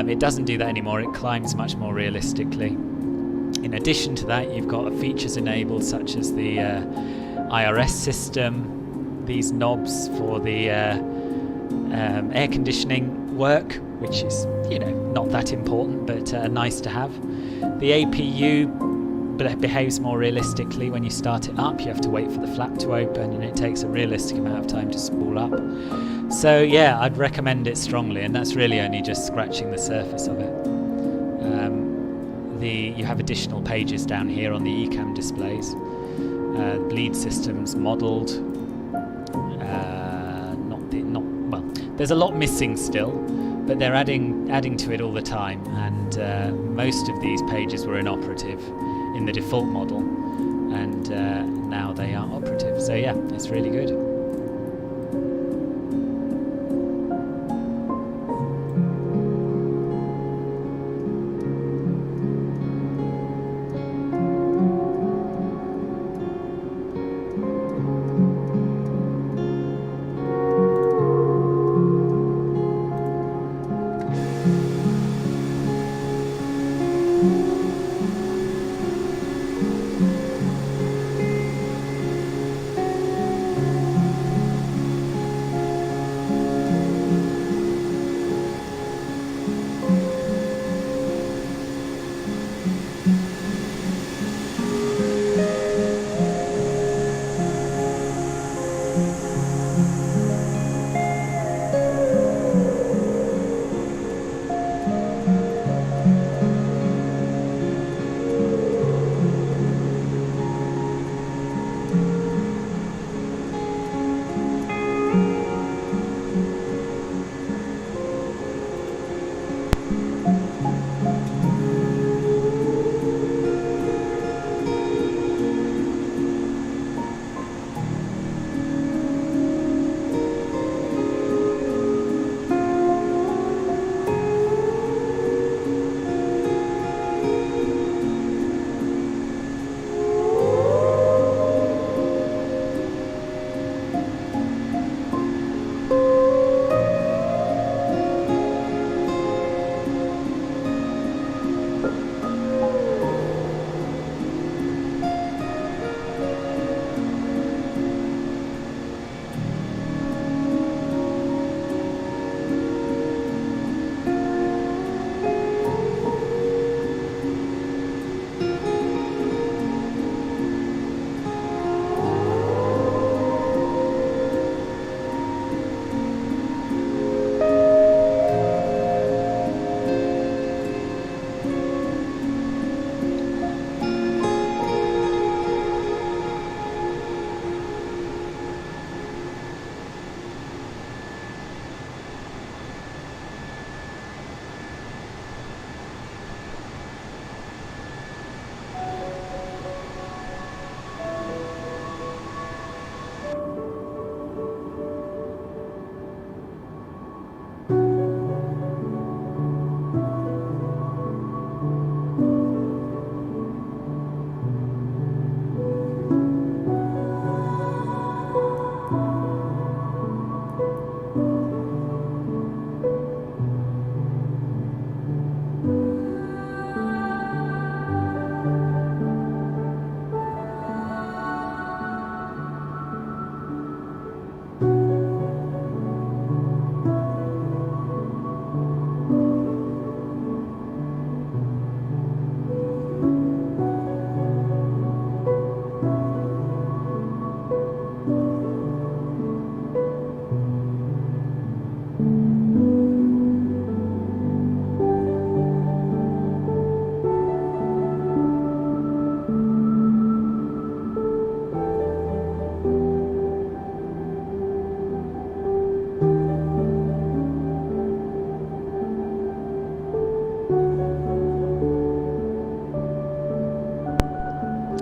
It doesn't do that anymore. It climbs much more realistically. In addition to that, you've got features enabled such as the IRS system, these knobs for the air conditioning work, which is, you know, not that important, but nice to have. The APU behaves more realistically when you start it up. You have to wait for the flap to open, and it takes a realistic amount of time to spool up. So yeah, I'd recommend it strongly, and that's really only just scratching the surface of it. You have additional pages down here on the ECAM displays. Bleed systems modelled. There's a lot missing still, but they're adding to it all the time, and most of these pages were inoperative in the default model, and now they are operative. So yeah, it's really good.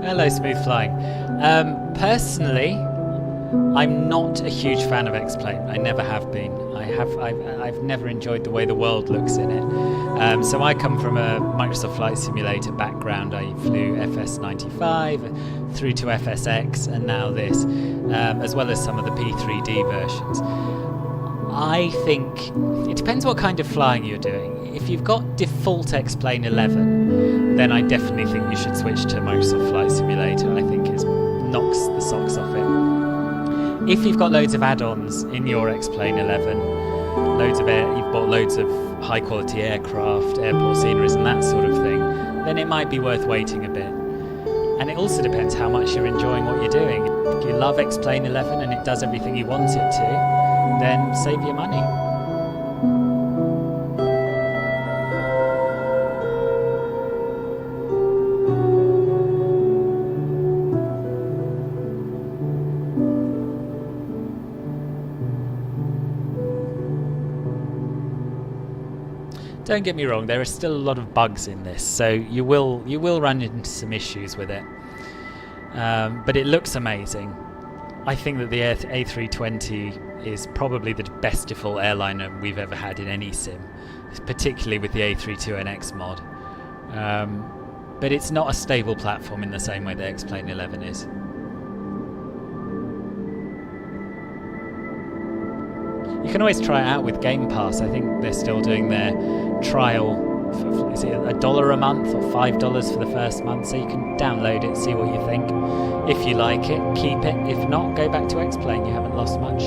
Hello, Smooth Flying. Personally, I'm not a huge fan of X-Plane. I never have been. I've never enjoyed the way the world looks in it. So I come from a Microsoft Flight Simulator background. I flew FS95 through to FSX and now this, as well as some of the P3D versions. I think it depends what kind of flying you're doing. If you've got default X-Plane 11, then I definitely think you should switch to Microsoft Flight Simulator. I think it knocks the socks off it. If you've got loads of add-ons in your X-Plane 11, you've bought loads of high-quality aircraft, airport sceneries and that sort of thing, then it might be worth waiting a bit. And it also depends how much you're enjoying what you're doing. If you love X-Plane 11 and it does everything you want it to, then save your money. Don't get me wrong, there are still a lot of bugs in this, so you will run into some issues with it. But it looks amazing. I think that the A320 is probably the best default airliner we've ever had in any sim, particularly with the A320 mod. But it's not a stable platform in the same way the X-Plane 11 is. You can always try it out with Game Pass. I think they're still doing their trial for, is it $1 a month or $5 for the first month, so you can download it, see what you think. If you like it, keep it. If not, go back to X-Plane. You haven't lost much.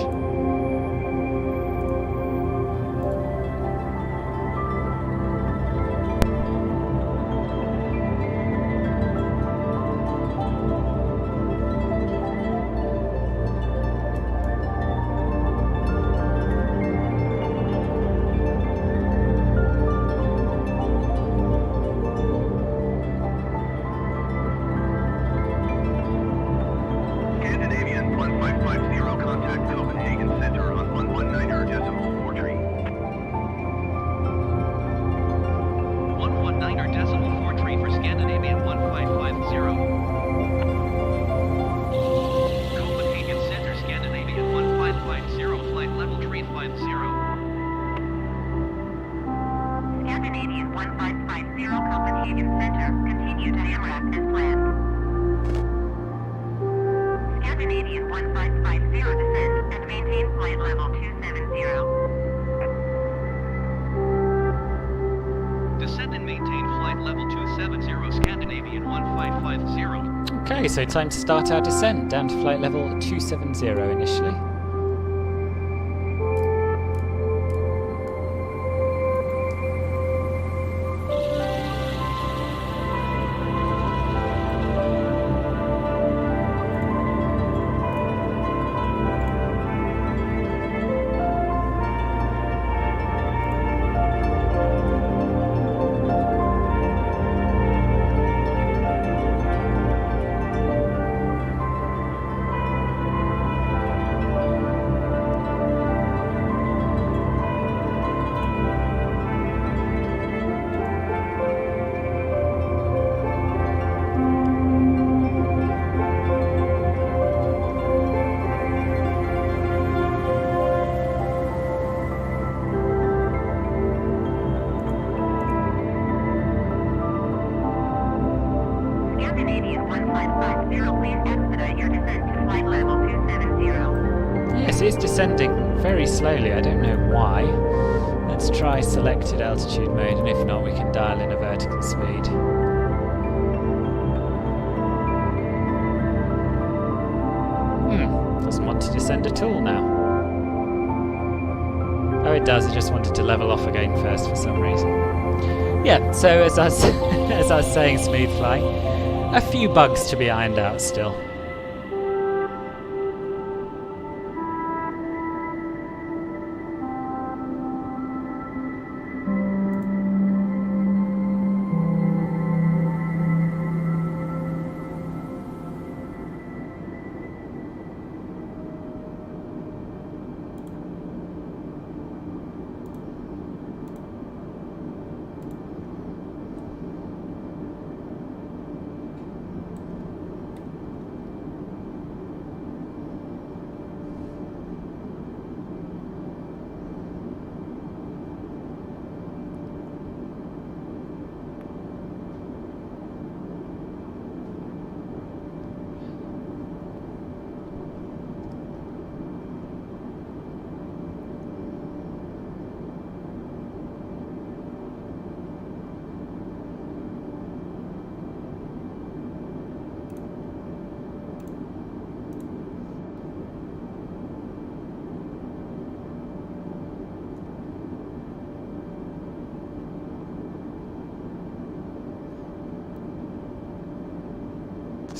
Scandinavian 1550, contact Copenhagen Center on 119.43. 119.43 for Scandinavian 1550. Copenhagen Center, Scandinavian 1550, flight level 350. Scandinavian 1550, Copenhagen Center, continue to AMRAP as planned. Scandinavian 1550, descend and maintain flight level 270. Descend and maintain flight level 270, Scandinavian 1550. Okay, so time to start our descent down to flight level 270 initially. Scandinavian 1550, please expedite your descent to flight level 270. Yes, it is descending very slowly. I don't know why. Let's try selected altitude mode, and if not, we can dial in a vertical speed. Doesn't want to descend at all now. Oh, it does. I just wanted to level off again first for some reason. Yeah, so as I was, as I was saying, smooth flight. A few bugs to be ironed out still.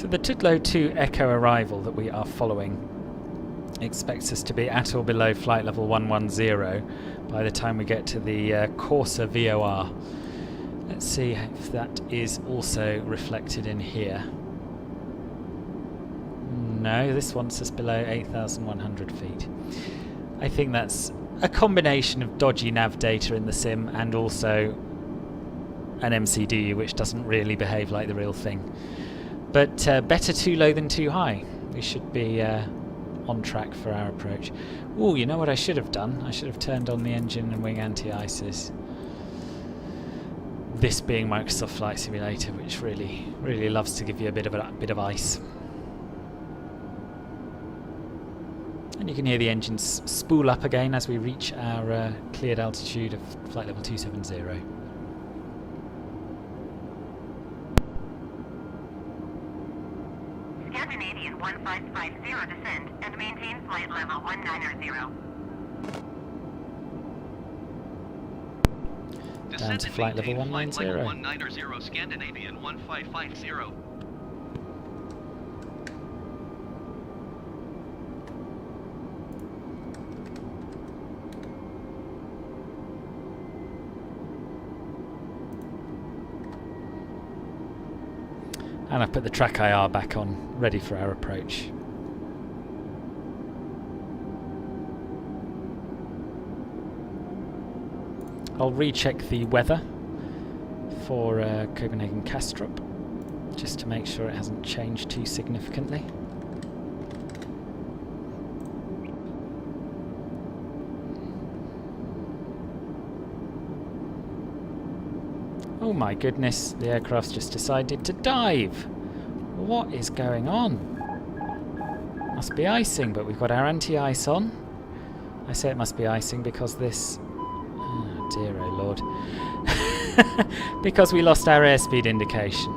So the Tudlow 2 Echo arrival that we are following expects us to be at or below flight level 110 by the time we get to the Corsa VOR. Let's see if that is also reflected in here. No, this wants us below 8,100 feet. I think that's a combination of dodgy nav data in the sim and also an MCDU which doesn't really behave like the real thing. But better too low than too high. We should be on track for our approach. Ooh, you know what I should have done? I should have turned on the engine and wing anti-ices. This being Microsoft Flight Simulator, which really loves to give you a bit of ice. And you can hear the engines spool up again as we reach our cleared altitude of flight level 270. Scandinavian 1550 descend and maintain flight level 190. Down to flight level 190. 190 Scandinavian 1550. And I've put the track IR back on, ready for our approach. I'll recheck the weather for Copenhagen Kastrup, just to make sure it hasn't changed too significantly. Oh my goodness, the aircraft's just decided to dive. What is going on? Must be icing, but we've got our anti-ice on. I say it must be icing because this... Oh dear, oh lord. Because we lost our airspeed indication.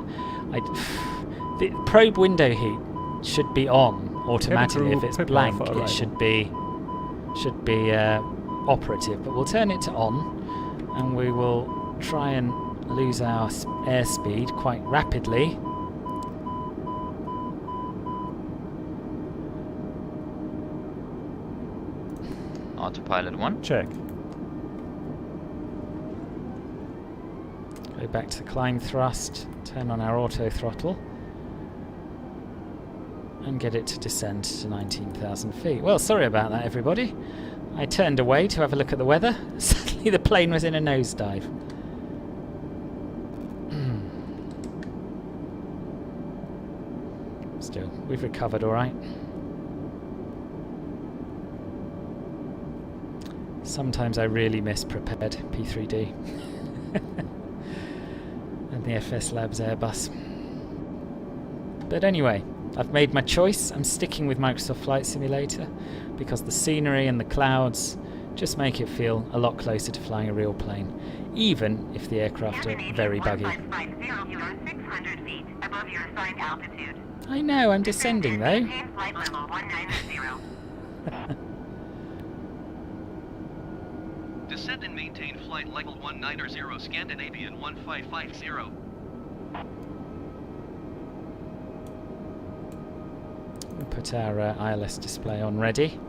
The probe window heat should be on automatically. If it's blank, it should be operative. But we'll turn it to on, and we will try and lose our airspeed quite rapidly. Autopilot 1. Check. Go back to the climb thrust, turn on our auto throttle, and get it to descend to 19,000 feet. Well, sorry about that, everybody. I turned away to have a look at the weather. Suddenly the plane was in a nosedive. Still, we've recovered all right. Sometimes I really miss prepared P3D and the FS Labs Airbus. But anyway, I've made my choice. I'm sticking with Microsoft Flight Simulator because the scenery and the clouds just make it feel a lot closer to flying a real plane, even if the aircraft are very buggy. 1550, you are 600 feet above your assigned altitude. I know, I'm descending though. Maintain flight level 190. Descend and maintain flight level 190 Scandinavian 1550. We'll put our ILS display on ready.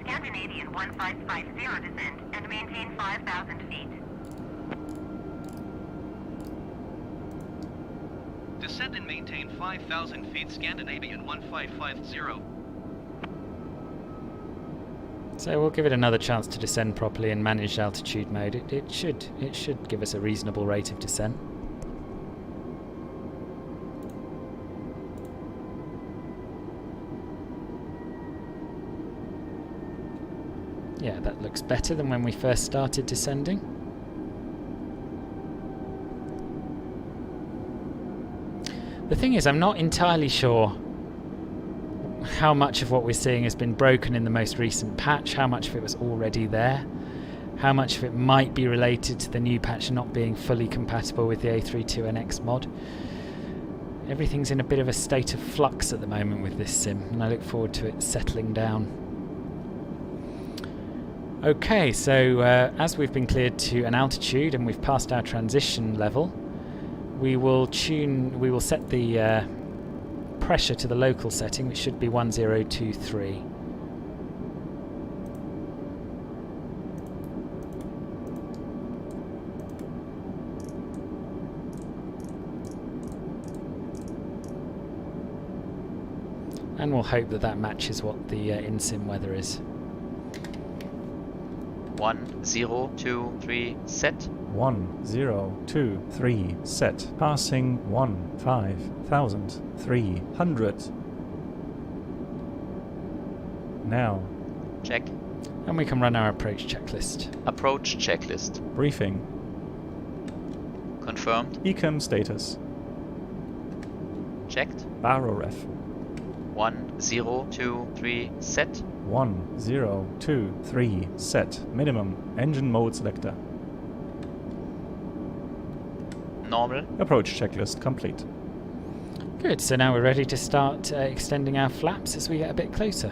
Scandinavian 1550 descend and maintain 5,000 feet. Descend and maintain 5,000 feet Scandinavian 1550. So we'll give it another chance to descend properly in managed altitude mode. It should give us a reasonable rate of descent. Yeah, that looks better than when we first started descending. The thing is, I'm not entirely sure how much of what we're seeing has been broken in the most recent patch, how much of it was already there, how much of it might be related to the new patch not being fully compatible with the A320 mod. Everything's in a bit of a state of flux at the moment with this sim, and I look forward to it settling down. Okay, so as we've been cleared to an altitude and we've passed our transition level, we will set the pressure to the local setting, which should be 1023. And we'll hope that that matches what the in-sim weather is. 1023 set. 1023 set. Passing 15,300. Now. Check. And we can run our approach checklist. Approach checklist. Briefing. Confirmed. Ecam status. Checked. Baro ref. 1023 set. 1023 set. Minimum. Engine mode selector. Normal. Approach checklist complete. Good, so now we're ready to start extending our flaps as we get a bit closer.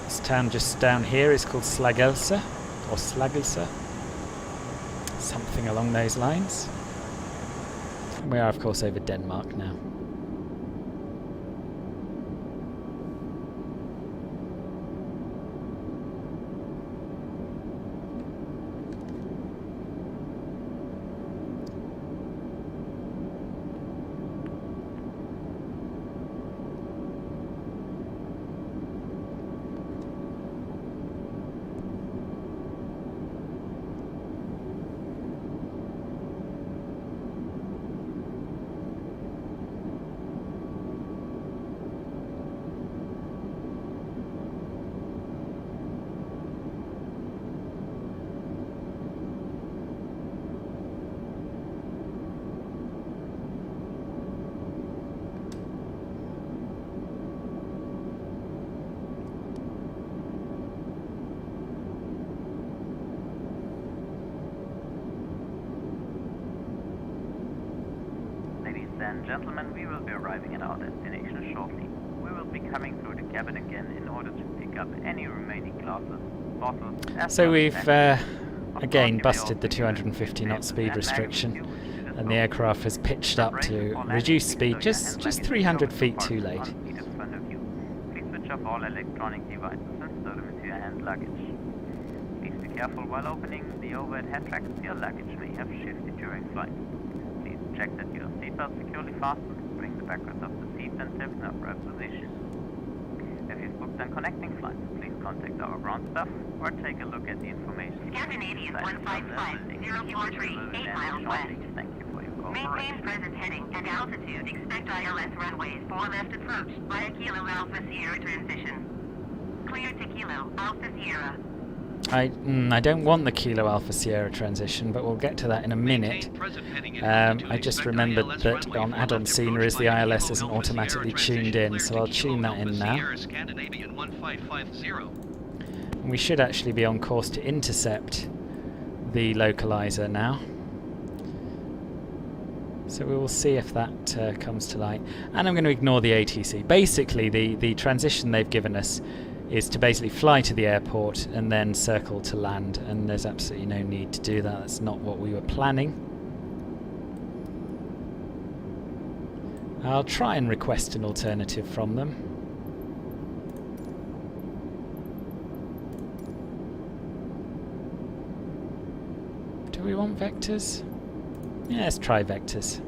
This town just down here is called Slagelse, or Slagelse, something along those lines. And we are of course over Denmark now. And gentlemen, we will be arriving at our destination shortly. We will be coming through the cabin again in order to pick up any remaining glasses, bottles... So we've again busted the 250 knot speed restriction, and the aircraft has pitched up to reduce speed just 300 feet too late. Please switch off all electronic devices and stow them into your hand luggage. Please be careful while opening the overhead head tracks. Your luggage may have shifted during flight. Check that your seatbelt securely fastened, bring the backrest of the seat and tips in upright position. If you've booked on connecting flights, please contact our ground staff or take a look at the information. Scandinavian 155, 043, 8 miles west. Thank you for your cooperation. Maintain present heading and altitude. Expect ILS runways 4 left approach via Kilo Alpha Sierra transition. Clear to Kilo Alpha Sierra. I don't want the Kilo Alpha Sierra transition, but we'll get to that in a minute. I just remembered that on add-on sceneries the ILS isn't automatically tuned in, so I'll tune that in now. And we should actually be on course to intercept the localizer now. So we will see if that comes to light. And I'm going to ignore the ATC. Basically, the transition they've given us is to basically fly to the airport and then circle to land, and there's absolutely no need to do that. That's not what we were planning. I'll try and request an alternative from them. Do we want vectors? Yeah, let's try vectors.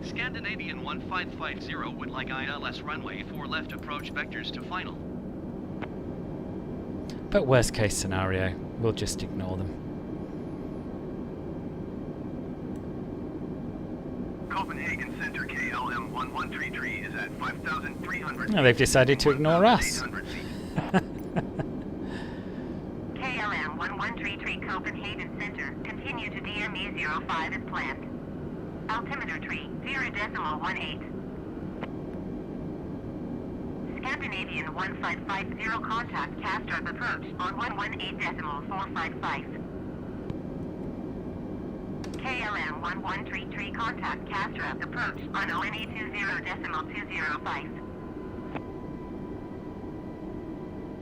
Scandinavian 1550 would like ILS runway 4 left approach vectors to final. But worst case scenario, we'll just ignore them. Copenhagen Center KLM 1133 is at 5,300. No, they've decided to ignore us. KLM 1133 Copenhagen Center. Continue to DME 05 as planned. Altimeter tree, 0.18. Scandinavian 1550 contact Castrop approach on 118.455. KLM 1133 contact Castrop approach on ONE 20.205.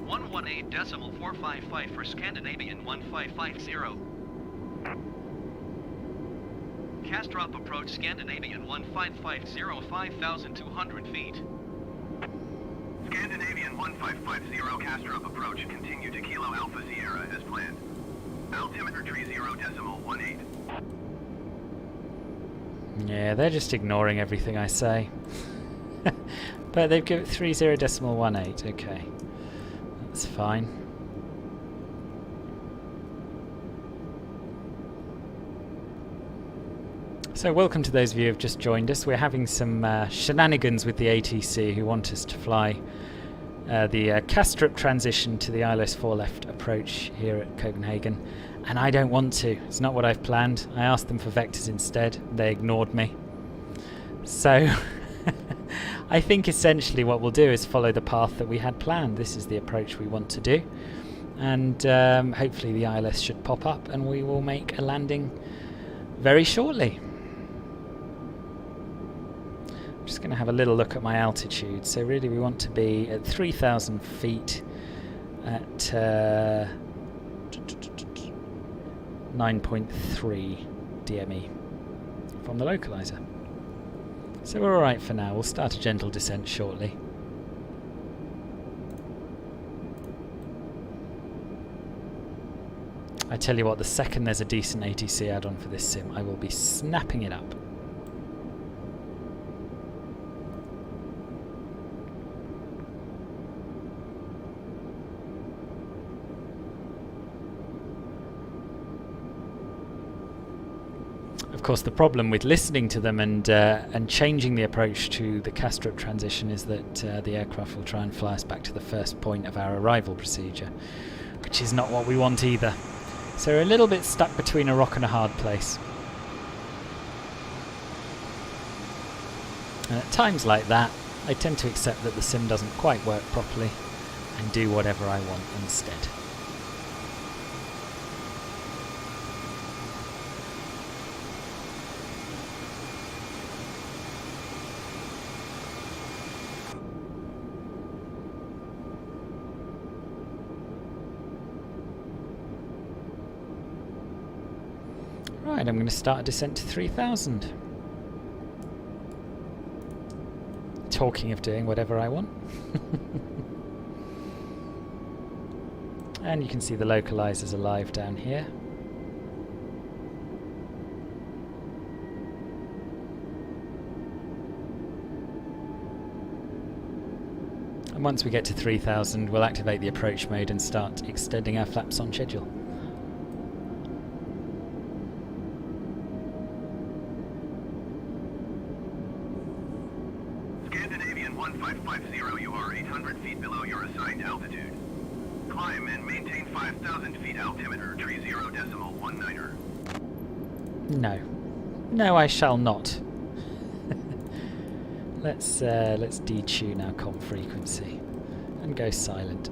118.455 for Scandinavian 1550. Castrop approach Scandinavian 1550, 5,200 feet. Scandinavian 1550 Castrop approach, continue to Kilo Alpha Sierra as planned. Altimeter tree 0.18. Yeah, they're just ignoring everything I say. But they've given 30.18, okay. That's fine. So welcome to those of you who have just joined us. We're having some shenanigans with the ATC who want us to fly the Kastrup transition to the ILS 4 left approach here at Copenhagen. And I don't want to. It's not what I've planned. I asked them for vectors instead. They ignored me. So I think essentially what we'll do is follow the path that we had planned. This is the approach we want to do. And hopefully the ILS should pop up and we will make a landing very shortly. Just going to have a little look at my altitude. So really we want to be at 3,000 feet at 9.3 DME from the localizer. So we're alright for now. We'll start a gentle descent shortly. I tell you what, the second there's a decent ATC add-on for this sim, I will be snapping it up. Of course, the problem with listening to them and changing the approach to the Kastrup transition is that the aircraft will try and fly us back to the first point of our arrival procedure, which is not what we want either. So we're a little bit stuck between a rock and a hard place. And at times like that, I tend to accept that the sim doesn't quite work properly and do whatever I want instead. Right, I'm going to start a descent to 3,000. Talking of doing whatever I want. And you can see the localizers are live down here. And once we get to 3,000, we'll activate the approach mode and start extending our flaps on schedule. Scandinavian 1550, you are 800 feet below your assigned altitude. Climb and maintain 5,000 feet altimeter, tree 0.19er. No. No, I shall not. Let's detune our comm frequency and go silent.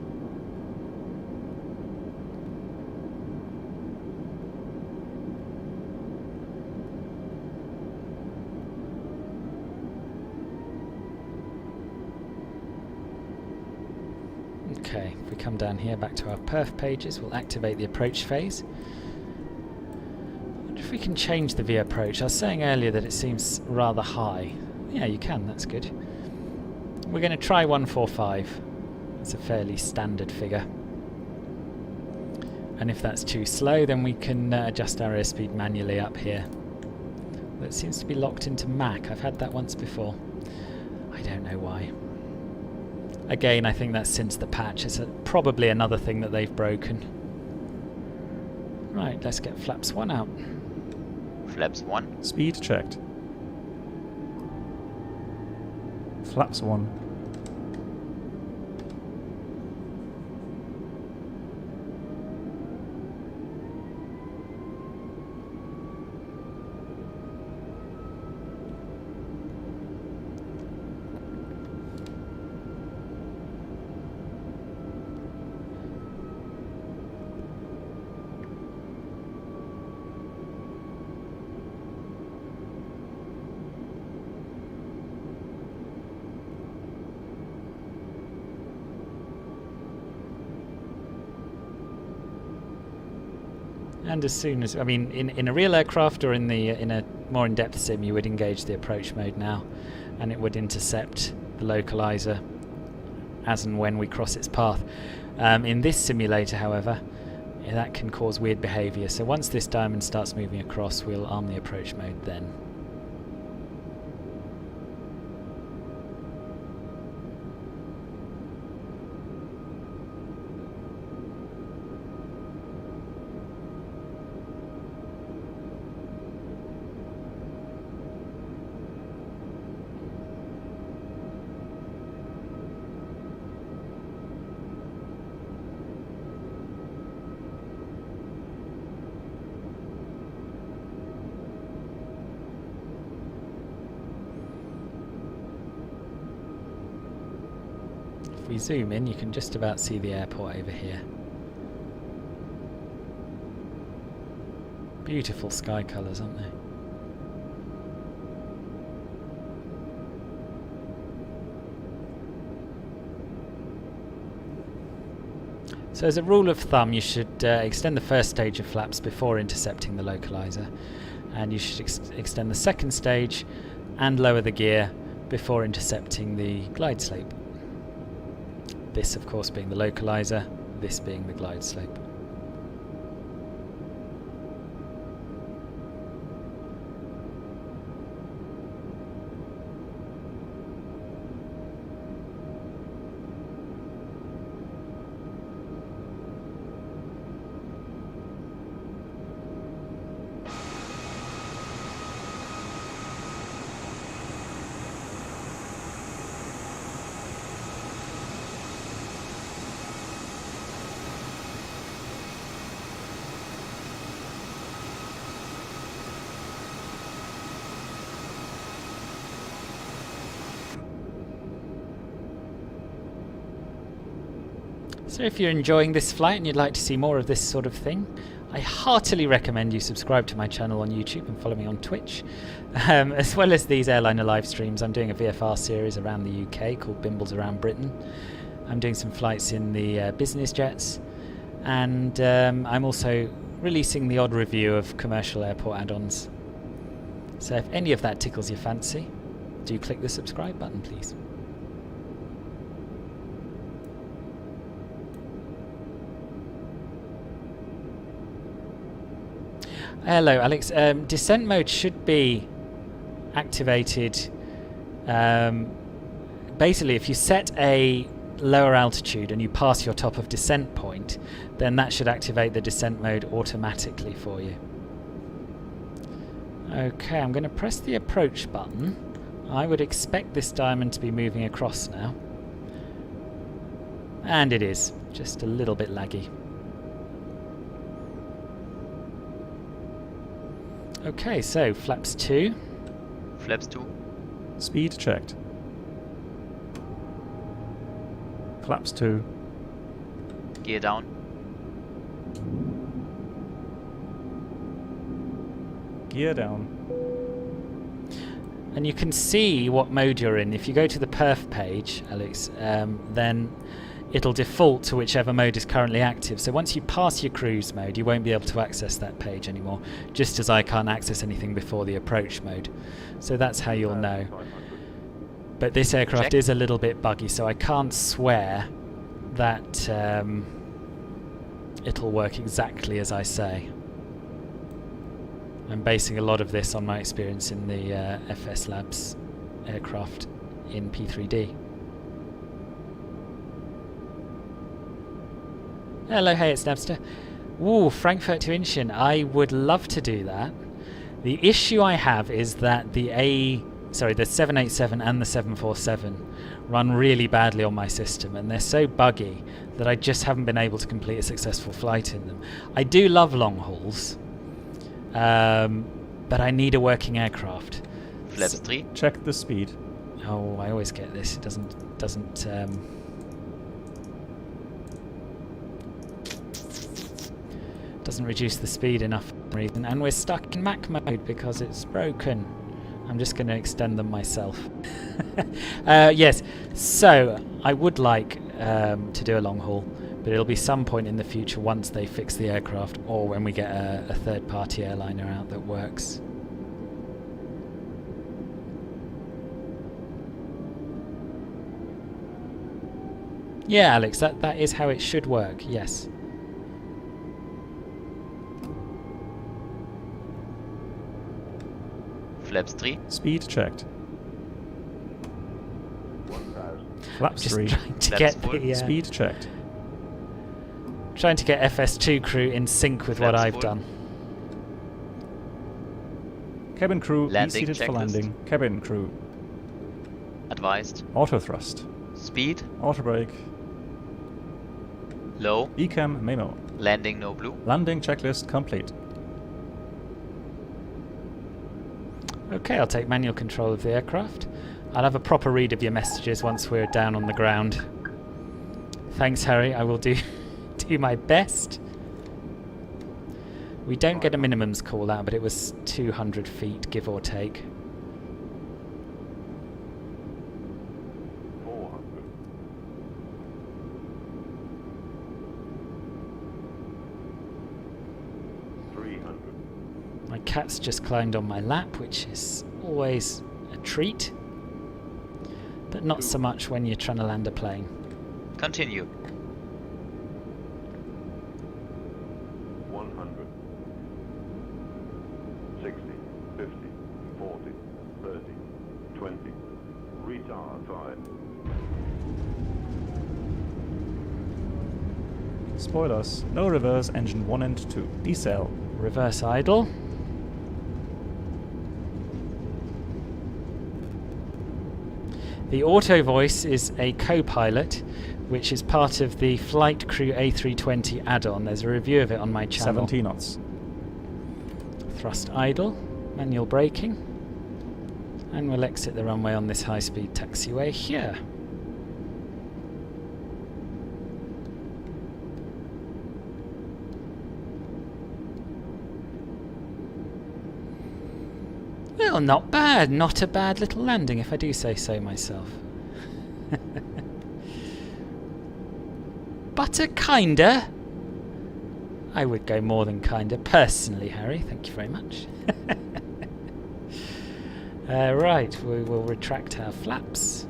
Okay, if we come down here back to our perf pages, we'll activate the approach phase. I wonder if we can change the view approach. I was saying earlier that it seems rather high. Yeah, you can, that's good. We're going to try 145. It's a fairly standard figure. And if that's too slow, then we can adjust our airspeed manually up here. But it seems to be locked into Mach. I've had that once before. I don't know why. Again, I think that's since the patch. It's probably another thing that they've broken. Right, let's get flaps 1 out. Flaps 1. Speed checked. Flaps 1. And as soon as, I mean, in a real aircraft or in a more in-depth sim, you would engage the approach mode now, and it would intercept the localizer as and when we cross its path. In this simulator, however, that can cause weird behaviour. So once this diamond starts moving across, we'll arm the approach mode then. If we zoom in, you can just about see the airport over here. Beautiful sky colours, aren't they? So as a rule of thumb, you should extend the first stage of flaps before intercepting the localizer, and you should extend the second stage and lower the gear before intercepting the glide slope. This, of course, being the localizer, this being the glide slope. So if you're enjoying this flight and you'd like to see more of this sort of thing, I heartily recommend you subscribe to my channel on YouTube and follow me on Twitch. As well as these airliner live streams, I'm doing a VFR series around the UK called Bimbles Around Britain. I'm doing some flights in the business jets, and I'm also releasing the odd review of commercial airport add-ons. So if any of that tickles your fancy, do click the subscribe button, please. Hello, Alex. Descent mode should be activated. Basically, if you set a lower altitude and you pass your top of descent point, then that should activate the descent mode automatically for you. Okay, I'm going to press the approach button. I would expect this diamond to be moving across now. And it is. Just a little bit laggy. Okay, so flaps 2. Flaps 2. Speed checked. Flaps 2. Gear down. Gear down. And you can see what mode you're in. If you go to the perf page, Alex, then it'll default to whichever mode is currently active. So once you pass your cruise mode, you won't be able to access that page anymore, just as I can't access anything before the approach mode. So that's how you'll know. But this aircraft is a little bit buggy, so I can't swear that it'll work exactly as I say. I'm basing a lot of this on my experience in the FS Labs aircraft in P3D. Hello, hey, it's Napster. Ooh, Frankfurt to Incheon. I would love to do that. The issue I have is that the 787 and the 747 run really badly on my system, and they're so buggy that I just haven't been able to complete a successful flight in them. I do love long hauls, but I need a working aircraft. Flaps 3. Check the speed. Oh, I always get this. It doesn't reduce the speed enough for some reason, and we're stuck in Mac mode because it's broken. I'm just going to extend them myself. Yes, so I would like to do a long haul, But it'll be some point in the future once they fix the aircraft, or when we get a third-party airliner out that works. Yeah, Alex, that is how it should work, yes. Flaps 3. Speed checked. Flaps Just 3. trying to Flaps get full. the Speed checked. trying to get FS2 crew in sync with what Flaps I've full. done. Cabin crew, be Landing seated for checklist. landing. Cabin crew. Advised. Auto thrust. Speed. Auto brake. Low. ECAM memo. Landing no blue. Landing checklist complete. Okay, I'll take manual control of the aircraft. I'll have a proper read of your messages once we're down on the ground. Thanks, Harry. I will do my best. We don't get a minimums call out, but it was 200 feet, give or take. 400. 300. My cat's just climbed on my lap, which is always a treat. But not so much when you're trying to land a plane. Continue. 100. 60. 50. 40. 30. 20. Retard 5. Spoilers. No reverse, engine 1 and 2. Decel. Reverse idle. The auto voice is a co-pilot, which is part of the Flight Crew A320 add-on. There's a review of it on my channel. 70 knots. Thrust idle, manual braking, and we'll exit the runway on this high-speed taxiway here. Well, not bad. Not a bad little landing, if I do say so myself. But a kinder. I would go more than kinder, personally, Harry. Thank you very much. Right, we will retract our flaps.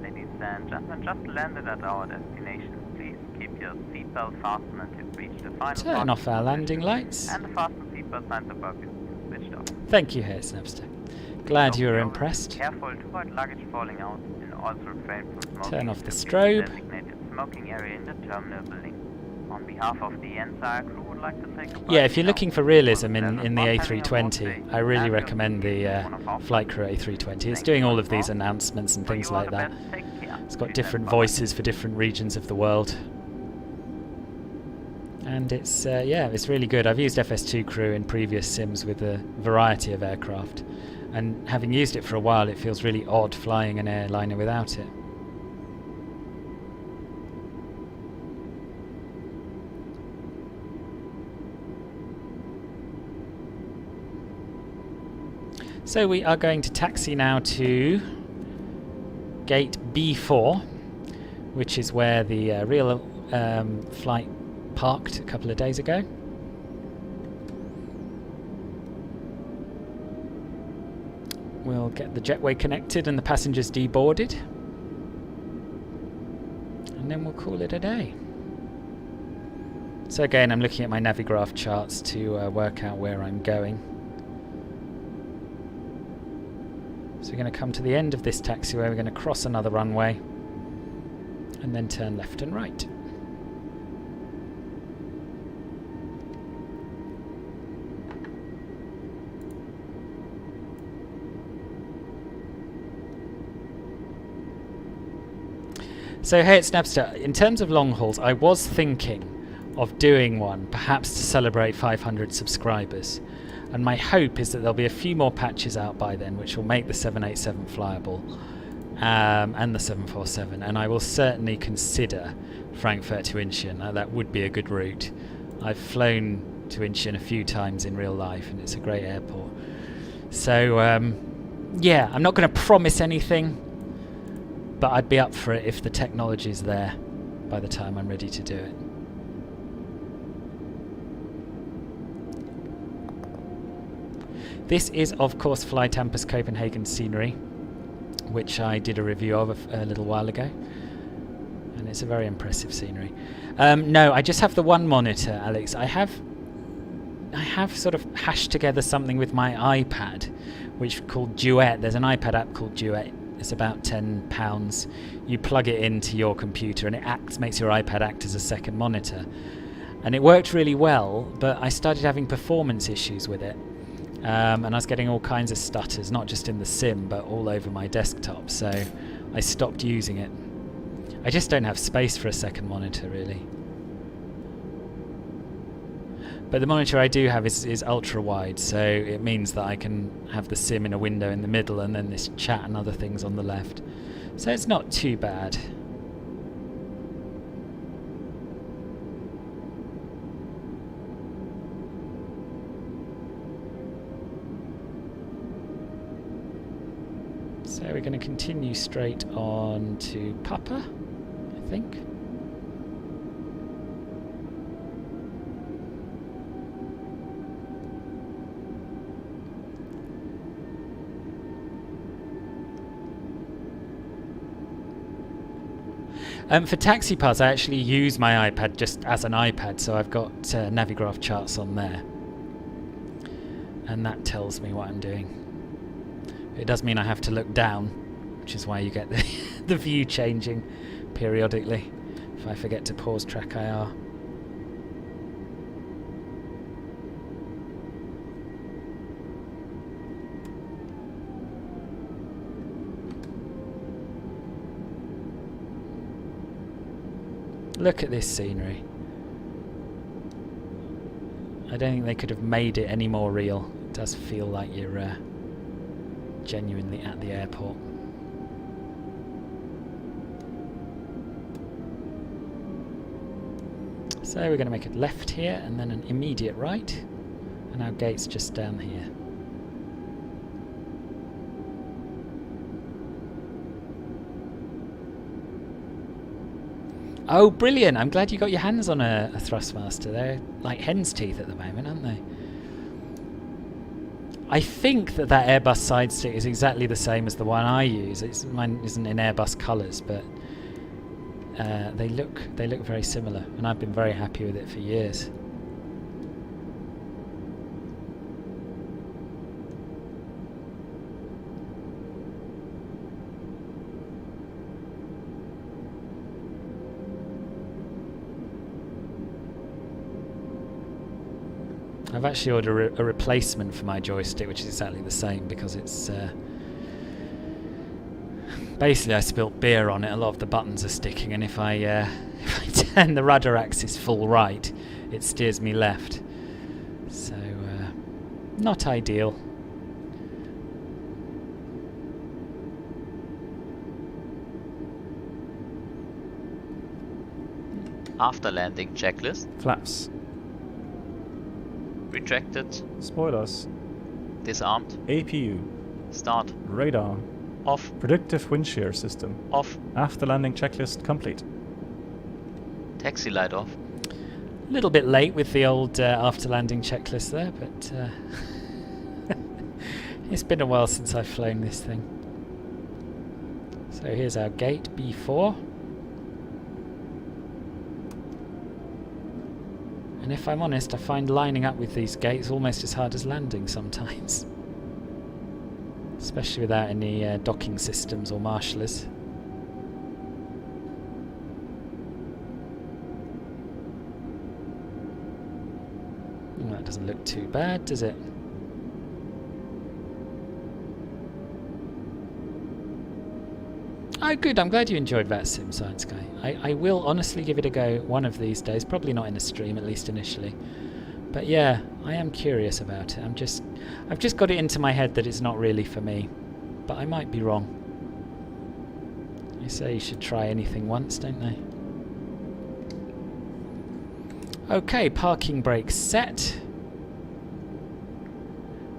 Ladies and gentlemen, just landed at our destination. Please keep your seatbelt fastened until you reach the final Turn off our landing lights. And the fasten seatbelt signs above you switched off. Thank you, Herr Snapster. Glad you were Be impressed. careful to avoid luggage falling out and also refrain from smoking. Turn off the in strobe. Designated smoking area in the terminal building. On behalf of the entire crew, would like to take a Yeah, if you're looking for realism in the A320, I really recommend the Flight Crew A320. It's doing all of these announcements and things like that. It's got different voices for different regions of the world. And it's, yeah, it's really good. I've used FS2 Crew in previous sims with a variety of aircraft. And having used it for a while, it feels really odd flying an airliner without it. So we are going to taxi now to gate B4, which is where the real flight parked a couple of days ago. We'll get the jetway connected and the passengers deboarded, and then we'll call it a day. So again, I'm looking at my Navigraph charts to work out where I'm going. So we're going to come to the end of this taxiway, we're going to cross another runway, and then turn left and right. So hey, it's Snapster. In terms of long hauls, I was thinking of doing one, perhaps to celebrate 500 subscribers. And my hope is that there'll be a few more patches out by then, which will make the 787 flyable, and the 747. And I will certainly consider Frankfurt to Incheon. That would be a good route. I've flown to Incheon a few times in real life, and it's a great airport. So Yeah, I'm not going to promise anything, but I'd be up for it if the technology's there by the time I'm ready to do it. This is, of course, FlyTampa's Copenhagen scenery, which I did a review of a little while ago, and it's a very impressive scenery. No, I just have the one monitor, Alex. I have sort of hashed together something with my iPad, which is called Duet. There's an iPad app called Duet. It's about £10. You plug it into your computer, and it makes your iPad act as a second monitor. And it worked really well, but I started having performance issues with it. And I was getting all kinds of stutters, not just in the sim, but all over my desktop, so I stopped using it. I just don't have space for a second monitor, really. But the monitor I do have is ultra-wide, so it means that I can have the sim in a window in the middle and then this chat and other things on the left. So it's not too bad. So we're going to continue straight on to Papa, I think. For taxi pass, I actually use my iPad just as an iPad, so I've got Navigraph charts on there. And that tells me what I'm doing. It does mean I have to look down, which is why you get the view changing periodically if I forget to pause track IR. Look at this scenery. I don't think they could have made it any more real. It does feel like you're genuinely at the airport. So we're going to make a left here and then an immediate right, and our gate's just down here. Oh, brilliant! I'm glad you got your hands on a Thrustmaster. They're like hen's teeth at the moment, aren't they? I think that Airbus side stick is exactly the same as the one I use. Mine isn't in Airbus colours, but they look very similar, and I've been very happy with it for years. I've actually ordered a replacement for my joystick, which is exactly the same, because it's basically I spilt beer on it. A lot of the buttons are sticking, and if I turn the rudder axis full right, it steers me left. So not ideal. After landing checklist. Flaps. Retracted. Spoilers. Disarmed. APU. Start. Radar. Off. Predictive wind shear system. Off. After landing checklist complete. Taxi light off. A little bit late with the old after landing checklist there, but it's been a while since I've flown this thing. So here's our gate, B4. And if I'm honest, I find lining up with these gates almost as hard as landing sometimes. Especially without any docking systems or marshallers. Well, that doesn't look too bad, does it? Oh, good. I'm glad you enjoyed that sim, Science Guy. I will honestly give it a go one of these days. Probably not in a stream, at least initially. But yeah, I am curious about it. I've just got it into my head that it's not really for me. But I might be wrong. They say you should try anything once, don't they? Okay, parking brake set.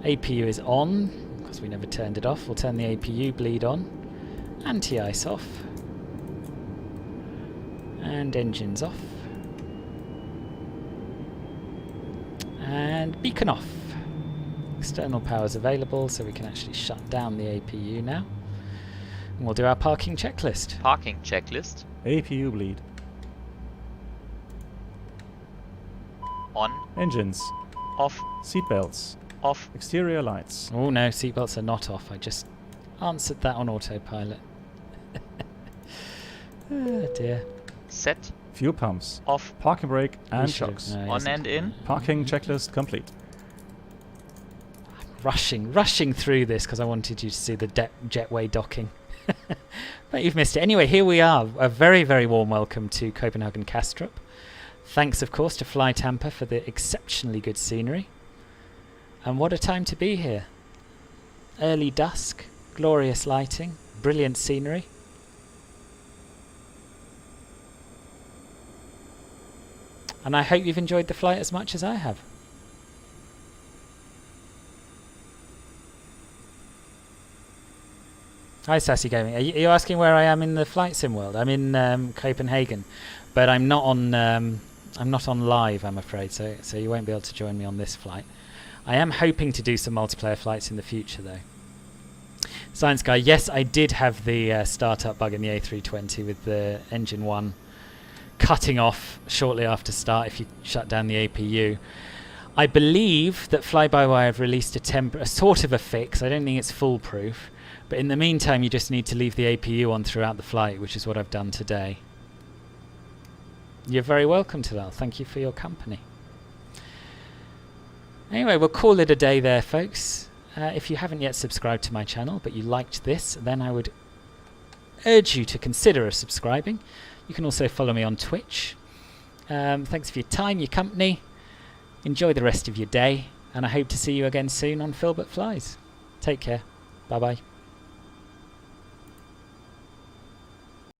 APU is on. because we never turned it off. We'll turn the APU bleed on. Anti-ice off. And engines off. And beacon off. External power is available, so we can actually shut down the APU now. And we'll do our parking checklist. Parking checklist. APU bleed. On. Engines. Off. Seatbelts. Off. Exterior lights. Oh no, seatbelts are not off. I just answered that on autopilot. Oh dear. Set. Fuel pumps. Off. Parking brake and should've- shocks. no, On yes. and in. Parking checklist complete. Rushing through this because I wanted you to see the jetway docking. But you've missed it. Anyway, here we are. A very, very warm welcome to Copenhagen Kastrup. Thanks, of course, to FlyTampa for the exceptionally good scenery. And what a time to be here. Early dusk, glorious lighting, brilliant scenery. And I hope you've enjoyed the flight as much as I have. Hi Sassy Gaming. Are you asking where I am in the flight sim world? I'm in Copenhagen, but I'm not on live, I'm afraid. So you won't be able to join me on this flight. I am hoping to do some multiplayer flights in the future, though. Science Guy, yes, I did have the startup bug in the A320 with the engine 1 cutting off shortly after start if you shut down the APU. I believe that Fly-by-Wire have released a sort of a fix. I don't think it's foolproof. But in the meantime, you just need to leave the APU on throughout the flight, which is what I've done today. You're very welcome, Talal. Thank you for your company. Anyway, we'll call it a day there, folks. If you haven't yet subscribed to my channel, but you liked this, then I would urge you to consider subscribing. You can also follow me on Twitch. Thanks for your time, your company. Enjoy the rest of your day, and I hope to see you again soon on Philbert Flies. Take care. Bye-bye.